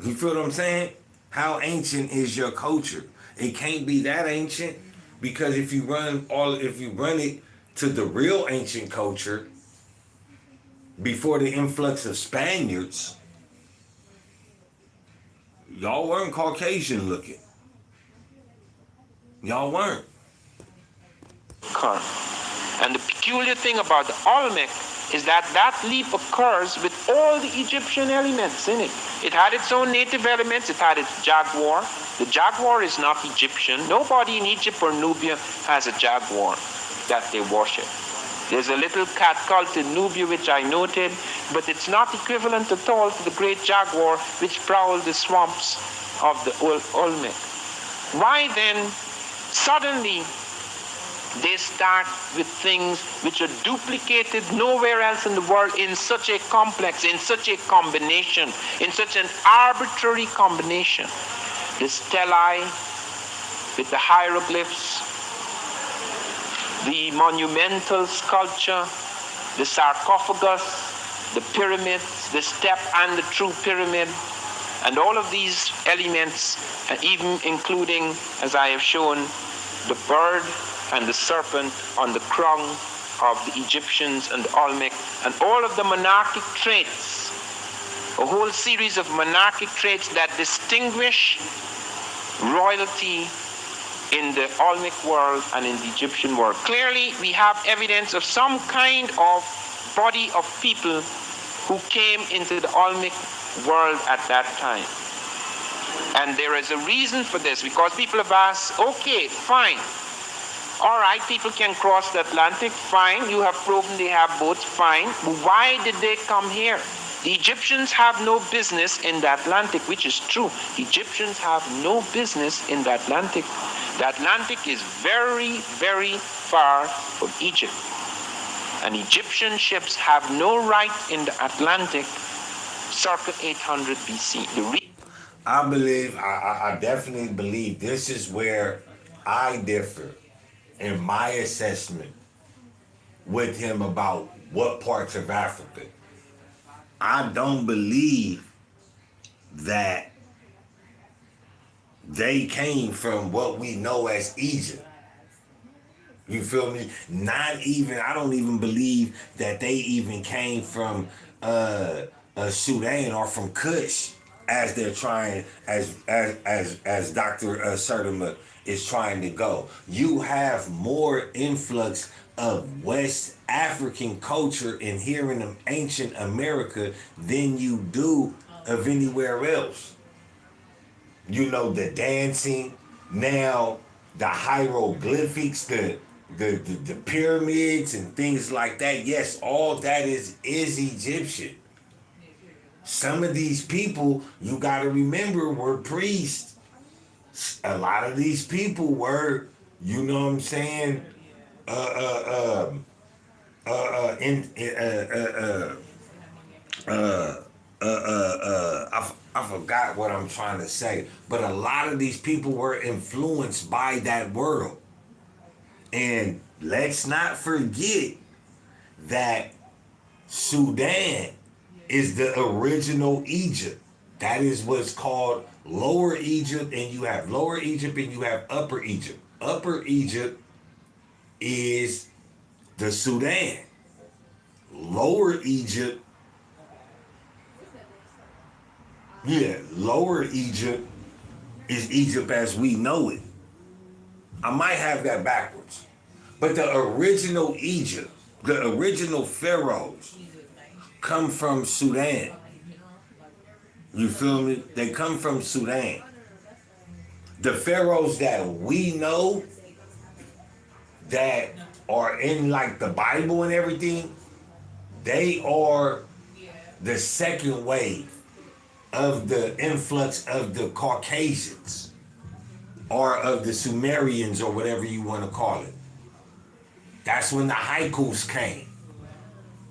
You feel what I'm saying? How ancient is your culture? It can't be that ancient, because if you run it to the real ancient culture before the influx of Spaniards, y'all weren't Caucasian looking. Y'all weren't. And the peculiar thing about the Olmec is that that leap occurs with all the Egyptian elements in it. It had its own native elements. It had its jaguar. The jaguar is not Egyptian. Nobody in Egypt or Nubia has a jaguar that they worship. There's a little cat cult in Nubia which I noted, but it's not equivalent at all to the great jaguar which prowled the swamps of the Olmec. Why then suddenly they start with things which are duplicated nowhere else in the world in such a complex, in such a combination, in such an arbitrary combination? The stelae with the hieroglyphs, the monumental sculpture, the sarcophagus, the pyramids, the step and the true pyramid, and all of these elements, even including, as I have shown, the bird and the serpent on the crown of the Egyptians and the Olmec, and all of the monarchic traits, a whole series of monarchic traits that distinguish royalty in the Olmec world and in the Egyptian world. Clearly, we have evidence of some kind of body of people who came into the Olmec world at that time. And there is a reason for this, because people have asked, okay, fine. All right, people can cross the Atlantic, fine. You have proven they have boats, fine. But why did they come here? The Egyptians have no business in the Atlantic, which is true. The Egyptians have no business in the Atlantic. The Atlantic is very, very far from Egypt. And Egyptian ships have no right in the Atlantic circa 800 BC. I definitely believe this is where I differ in my assessment with him about what parts of Africa. I don't believe that they came from what we know as Egypt. You feel me? I don't even believe that they even came from Sudan or from Kush, as they're trying, as Dr. Sertima is trying to go. You have more influx of West African culture in here in ancient America than you do of anywhere else. The dancing, now the hieroglyphics, the pyramids and things like that. Yes, all that is Egyptian. Some of these people, you got to remember, were priests. A lot of these people were, you know what I'm saying, I forgot what I'm trying to say, but a lot of these people were influenced by that world. And let's not forget that Sudan is the original Egypt. That is what's called Lower Egypt, and you have Lower Egypt and you have Upper Egypt. Upper Egypt is the Sudan. Lower Egypt, Lower Egypt is Egypt as we know it. I might have that backwards. But the original Egypt, the original pharaohs, come from Sudan. You feel me? They come from Sudan. The pharaohs that we know that are in like the Bible and everything, they are the second wave of the influx of the Caucasians or of the Sumerians or whatever you want to call it. That's when the haikus came.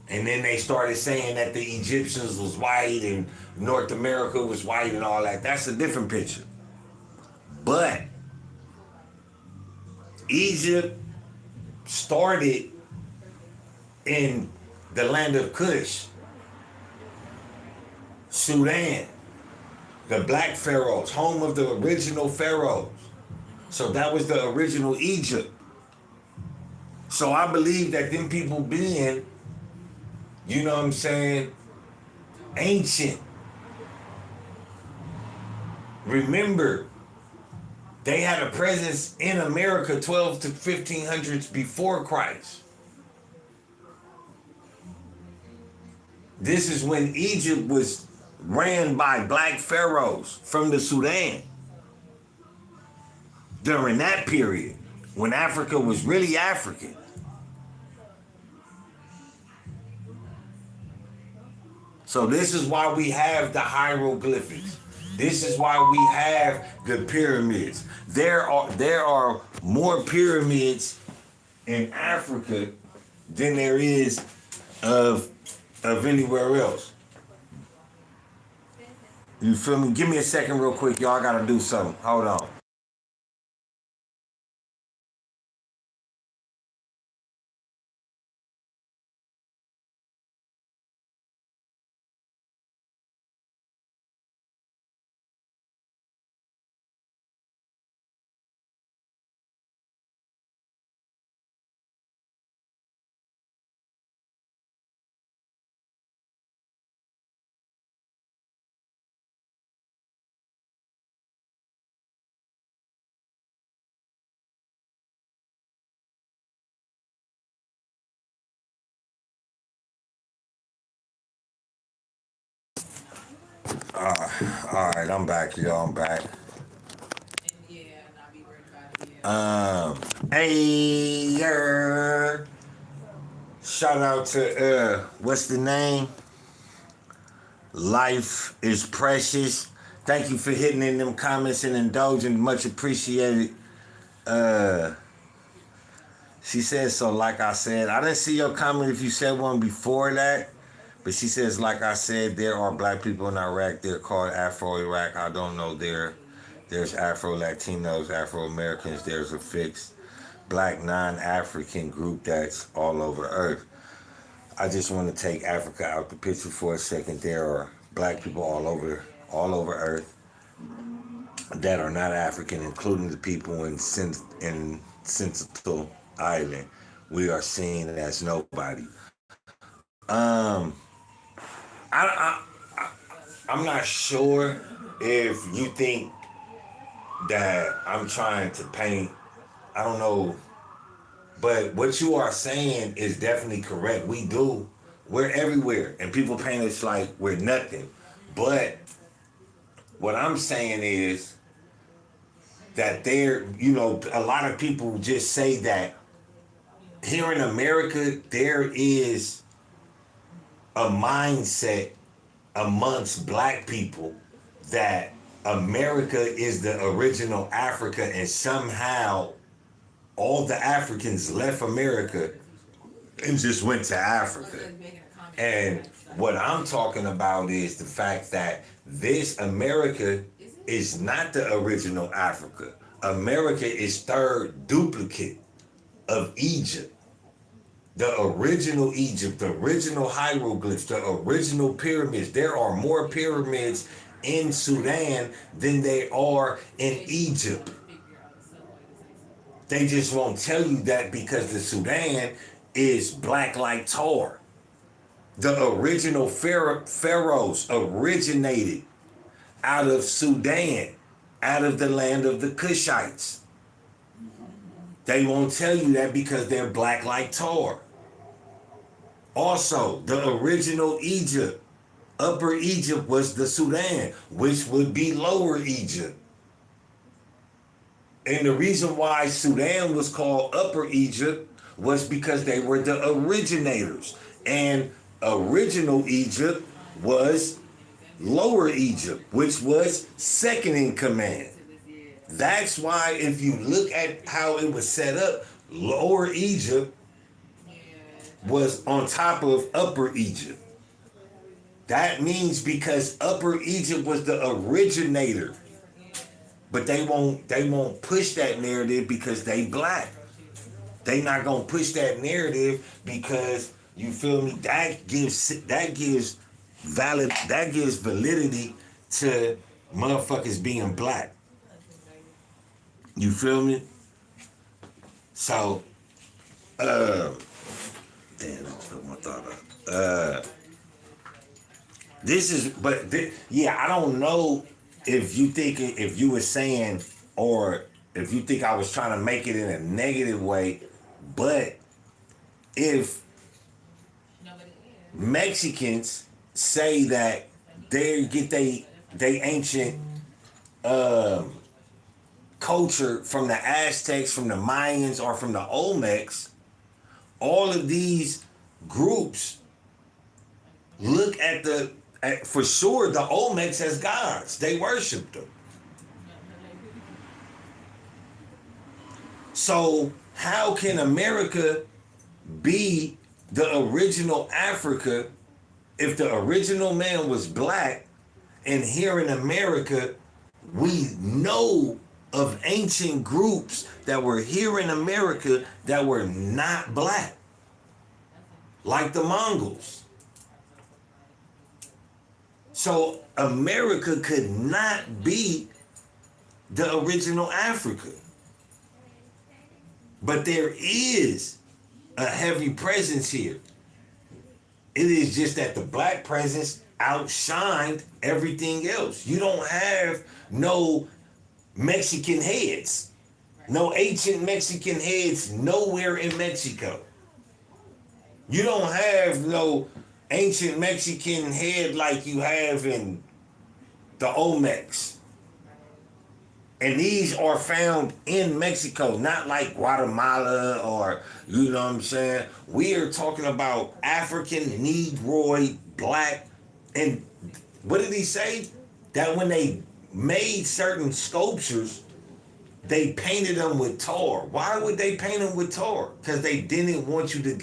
And then they started saying that the Egyptians was white and North America was white and all that. That's a different picture. But Egypt started in the land of Kush, Sudan, the black pharaohs, home of the original pharaohs. So that was the original Egypt. So I believe that them people being, you know what I'm saying, ancient. Remember, they had a presence in America 12 to 1500s before Christ. This is when Egypt was ran by black pharaohs from the Sudan. During that period, when Africa was really African. So this is why we have the hieroglyphics. This is why we have the pyramids. There are more pyramids in Africa than there is of anywhere else. You feel me? Give me a second real quick, y'all. I gotta do something. Hold on. All right, I'm back, y'all. I'm back. Hey, shout out to what's the name? Life is Precious. Thank you for hitting in them comments and indulging. Much appreciated. She says, so like I said, I didn't see your comment if you said one before that. But she says, like I said, there are black people in Iraq. They're called Afro-Iraq. I don't know. There's Afro-Latinos, Afro-Americans. There's a fixed black non-African group that's all over the earth. I just want to take Africa out the picture for a second. There are black people all over earth that are not African, including the people in Sentinel Island. We are seen as nobody. I'm not sure if you think that I'm trying to paint, I don't know, but what you are saying is definitely correct. We're everywhere, and people paint us like we're nothing. But what I'm saying is that a lot of people just say that here in America, there is a mindset amongst black people that America is the original Africa, and somehow all the Africans left America and just went to Africa. And what I'm talking about is the fact that this America is not the original Africa. America is third duplicate of Egypt. The original Egypt, the original hieroglyphs, the original pyramids. There are more pyramids in Sudan than they are in Egypt. They just won't tell you that because the Sudan is black like tar. The original pharaohs originated out of Sudan, out of the land of the Cushites. They won't tell you that because they're black like tar. Also, the original Egypt, Upper Egypt was the Sudan, which would be Lower Egypt. And the reason why Sudan was called Upper Egypt was because they were the originators. And original Egypt was Lower Egypt, which was second in command. That's why if you look at how it was set up, Lower Egypt was on top of Upper Egypt. That means because Upper Egypt was the originator. But they won't push that narrative because they black. They not gonna push that narrative because, you feel me, that gives validity to motherfuckers being black. You feel me? So damn, I put my thought up. I don't know if you were saying, or if you think I was trying to make it in a negative way, but if Mexicans say that they get they ancient culture from the Aztecs, from the Mayans, or from the Olmecs, all of these groups look at for sure the Olmecs as gods. They worship them. So how can America be the original Africa if the original man was black, and here in America we know of ancient groups that were here in America that were not black, like the Mongols. So America could not be the original Africa. But there is a heavy presence here. It is just that the black presence outshined everything else. You don't have no Mexican heads, no ancient Mexican heads nowhere in Mexico. You don't have no ancient Mexican head like you have in the Olmecs. And these are found in Mexico, not like Guatemala or, you know what I'm saying? We are talking about African, Negroid, black. And what did he say? That when they made certain sculptures, they painted them with tar. Why would they paint them with tar? Because they didn't want you to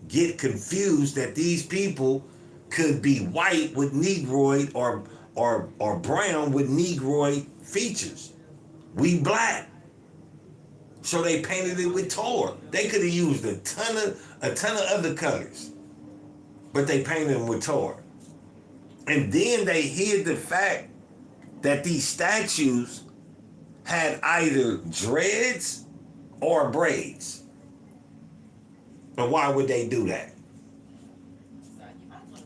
get confused that these people could be white with Negroid or brown with Negroid features. We black. So they painted it with tar. They could have used a ton of other colors, but they painted them with tar. And then they hid the fact that these statues had either dreads or braids. And why would they do that?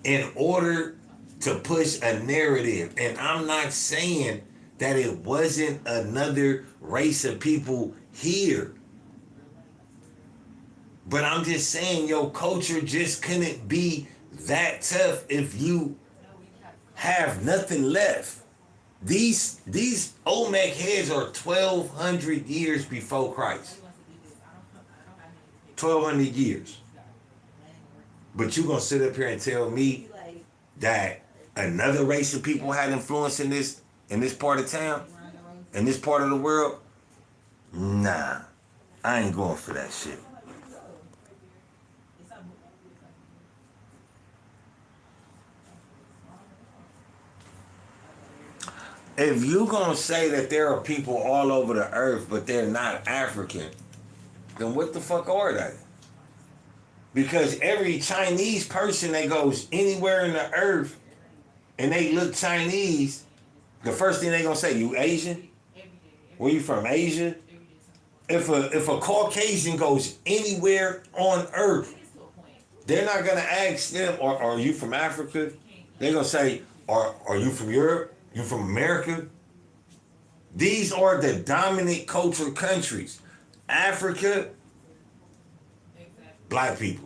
In order to push a narrative. And I'm not saying that it wasn't another race of people here. But I'm just saying your culture just couldn't be that tough if you have nothing left. These Olmec heads are 1,200 years before Christ. 1,200 years. But you gonna sit up here and tell me that another race of people had influence in this part of town, in this part of the world? Nah, I ain't going for that shit. If you gonna say that there are people all over the earth, but they're not African, then what the fuck are they? Because every Chinese person that goes anywhere in the earth and they look Chinese, the first thing they gonna say, you Asian? Where you from, Asia? If a Caucasian goes anywhere on earth, they're not gonna ask them, are you from Africa? They're gonna say, are you from Europe? You from America? These are the dominant cultural countries. Africa, black people.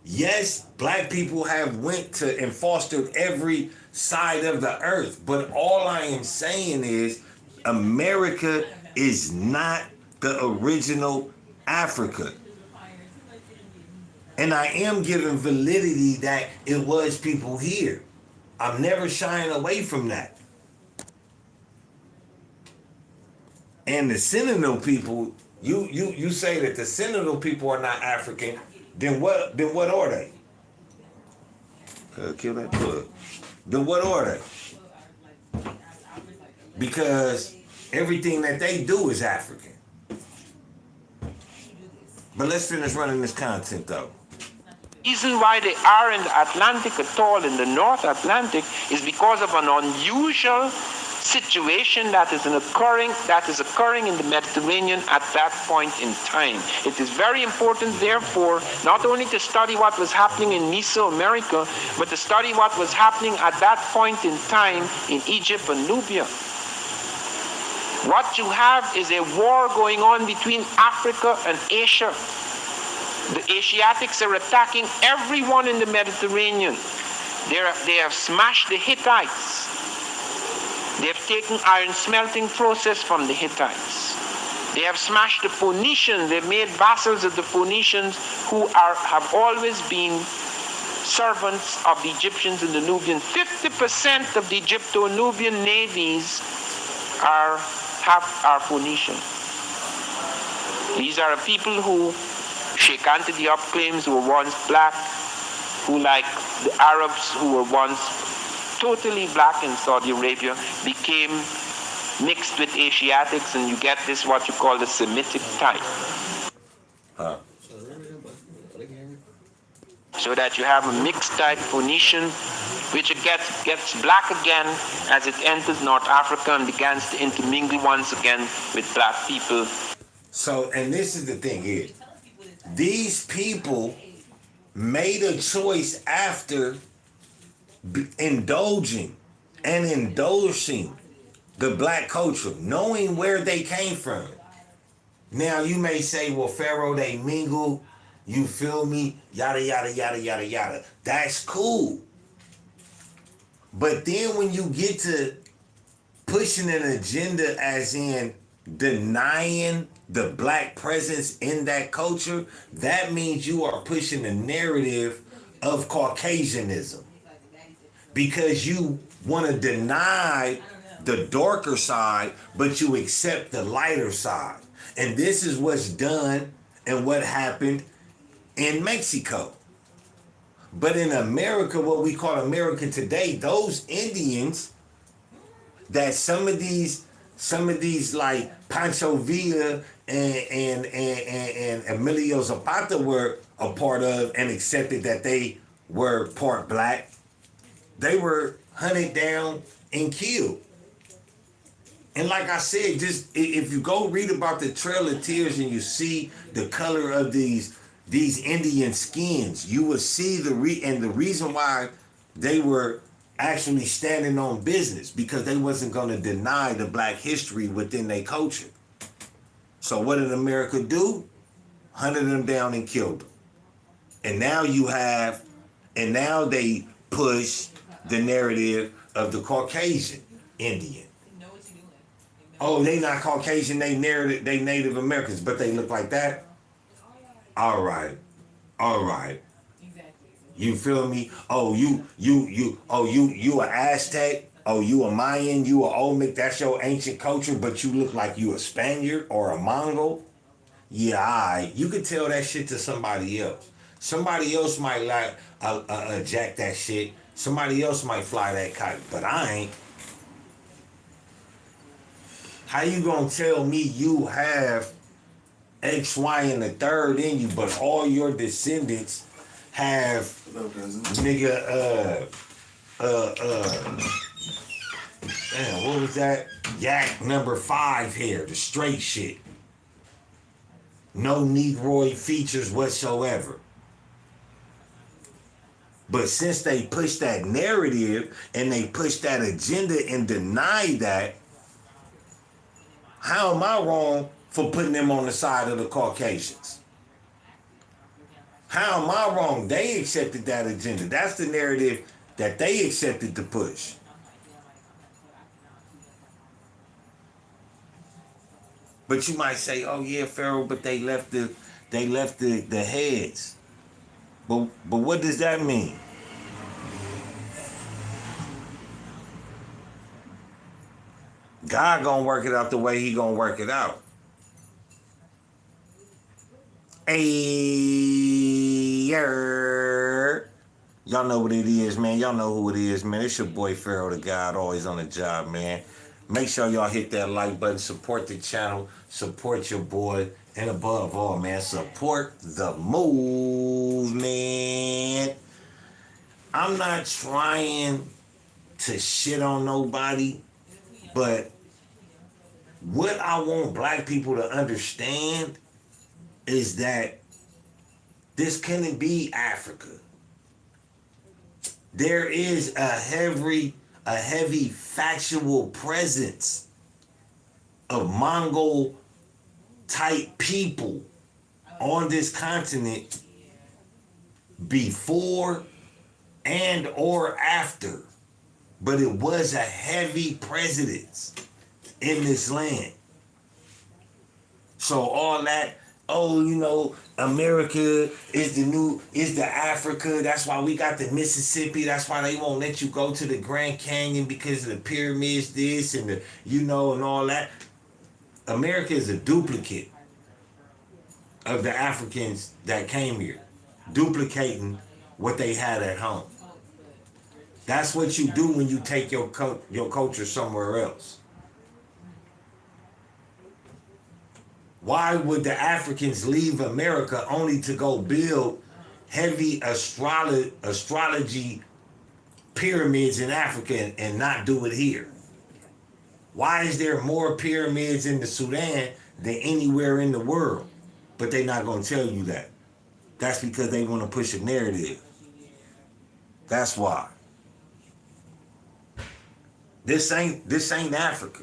Yes, black people have went to and fostered every side of the earth, but all I am saying is America is not the original Africa. And I am giving validity that it was people here. I'm never shying away from that. And the Seminole people, you say that the Seminole people are not African, then what are they? Kill that plug. Then what are they? Because everything that they do is African. But let's finish running this content though. Reason why they are in the Atlantic at all, in the North Atlantic, is because of an unusual situation that is occurring in the Mediterranean at that point in time. It is very important, therefore, not only to study what was happening in Mesoamerica, but to study what was happening at that point in time in Egypt and Nubia. What you have is a war going on between Africa and Asia. The Asiatics are attacking everyone in the Mediterranean. They have smashed the Hittites. They have taken iron smelting process from the Hittites. They have smashed the Phoenicians. They've made vassals of the Phoenicians who have always been servants of the Egyptians and the Nubians. 50% of the Egypto-Nubian navies are Phoenician. These are people who Sheikh Anta Diop claims who were once black, who, like the Arabs who were once totally black in Saudi Arabia, became mixed with Asiatics, and you get this what you call the Semitic type. So that you have a mixed type Phoenician, which it gets black again as it enters North Africa and begins to intermingle once again with black people. So, and this is the thing here. These people made a choice after indulging the black culture, knowing where they came from. Now you may say, well, Pharaoh, they mingle, you feel me, yada, yada, yada, yada, yada. That's cool. But then when you get to pushing an agenda as in denying the black presence in that culture, that means you are pushing the narrative of Caucasianism. Because you want to deny the darker side, but you accept the lighter side. And this is what's done and what happened in Mexico. But in America, what we call America today, those Indians that some of these like Pancho Villa and Emilio Zapata were a part of and accepted that they were part black, they were hunted down and killed. And like I said, just if you go read about the Trail of Tears and you see the color of these Indian skins, you will see the reason why they were actually standing on business, because they wasn't going to deny the black history within their culture. So what did America do? Hunted them down and killed them. And now they push the narrative of the Caucasian Indian. Oh, they not Caucasian, they Native Americans, but they look like that? All right. You feel me? Oh, you a Aztec? Oh, you a Mayan? You a Olmec? That's your ancient culture, but you look like you a Spaniard or a Mongol? Yeah, you could tell that shit to somebody else. Somebody else might like jack that shit. Somebody else might fly that kite, but I ain't. How you gonna tell me you have X, Y, and the third in you, but all your descendants have nigga damn, what was that? Yak number 5 here, the straight shit. No Negroid features whatsoever. But since they push that narrative and they push that agenda and deny that, how am I wrong for putting them on the side of the Caucasians? How am I wrong? They accepted that agenda. That's the narrative that they accepted to push. But you might say, oh yeah, Pharaoh, but they left the heads. But what does that mean? God gonna work it out the way he gonna work it out. Y'all know what it is, man. Y'all know who it is, man. It's your boy Pharaoh the God, always on the job, man. Make sure y'all hit that like button, support the channel, support your boy, and above all, man, support the movement. I'm not trying to shit on nobody, but what I want black people to understand is that this couldn't be Africa. There is a heavy factual presence of Mongol type people on this continent before and or after, but it was a heavy presence in this land. So all that, oh, you know, America is the Africa. That's why we got the Mississippi. That's why they won't let you go to the Grand Canyon because of the pyramids, this and the, you know, and all that. America is a duplicate of the Africans that came here, duplicating what they had at home. That's what you do when you take your culture somewhere else. Why would the Africans leave America only to go build heavy astrology pyramids in Africa and not do it here? Why is there more pyramids in the Sudan than anywhere in the world? But they're not going to tell you that. That's because they want to push a narrative. That's why. This ain't Africa.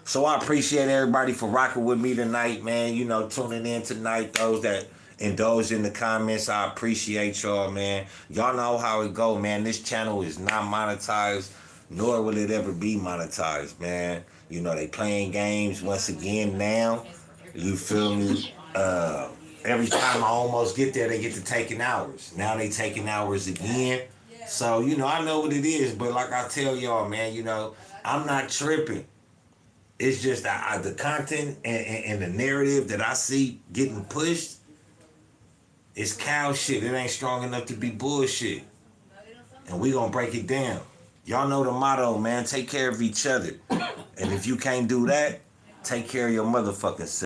So I appreciate everybody for rocking with me tonight, man. You know, tuning in tonight. Those that indulge in the comments, I appreciate y'all, man. Y'all know how it go, man. This channel is not monetized, nor will it ever be monetized, man. You know, they playing games once again now. You feel me? Every time I almost get there, they get to taking hours. Now they taking hours again. So, you know, I know what it is. But like I tell y'all, man, you know, I'm not tripping. It's just the content and the narrative that I see getting pushed is cow shit. It ain't strong enough to be bullshit. And we gonna break it down. Y'all know the motto, man. Take care of each other. And if you can't do that, take care of your motherfucking self.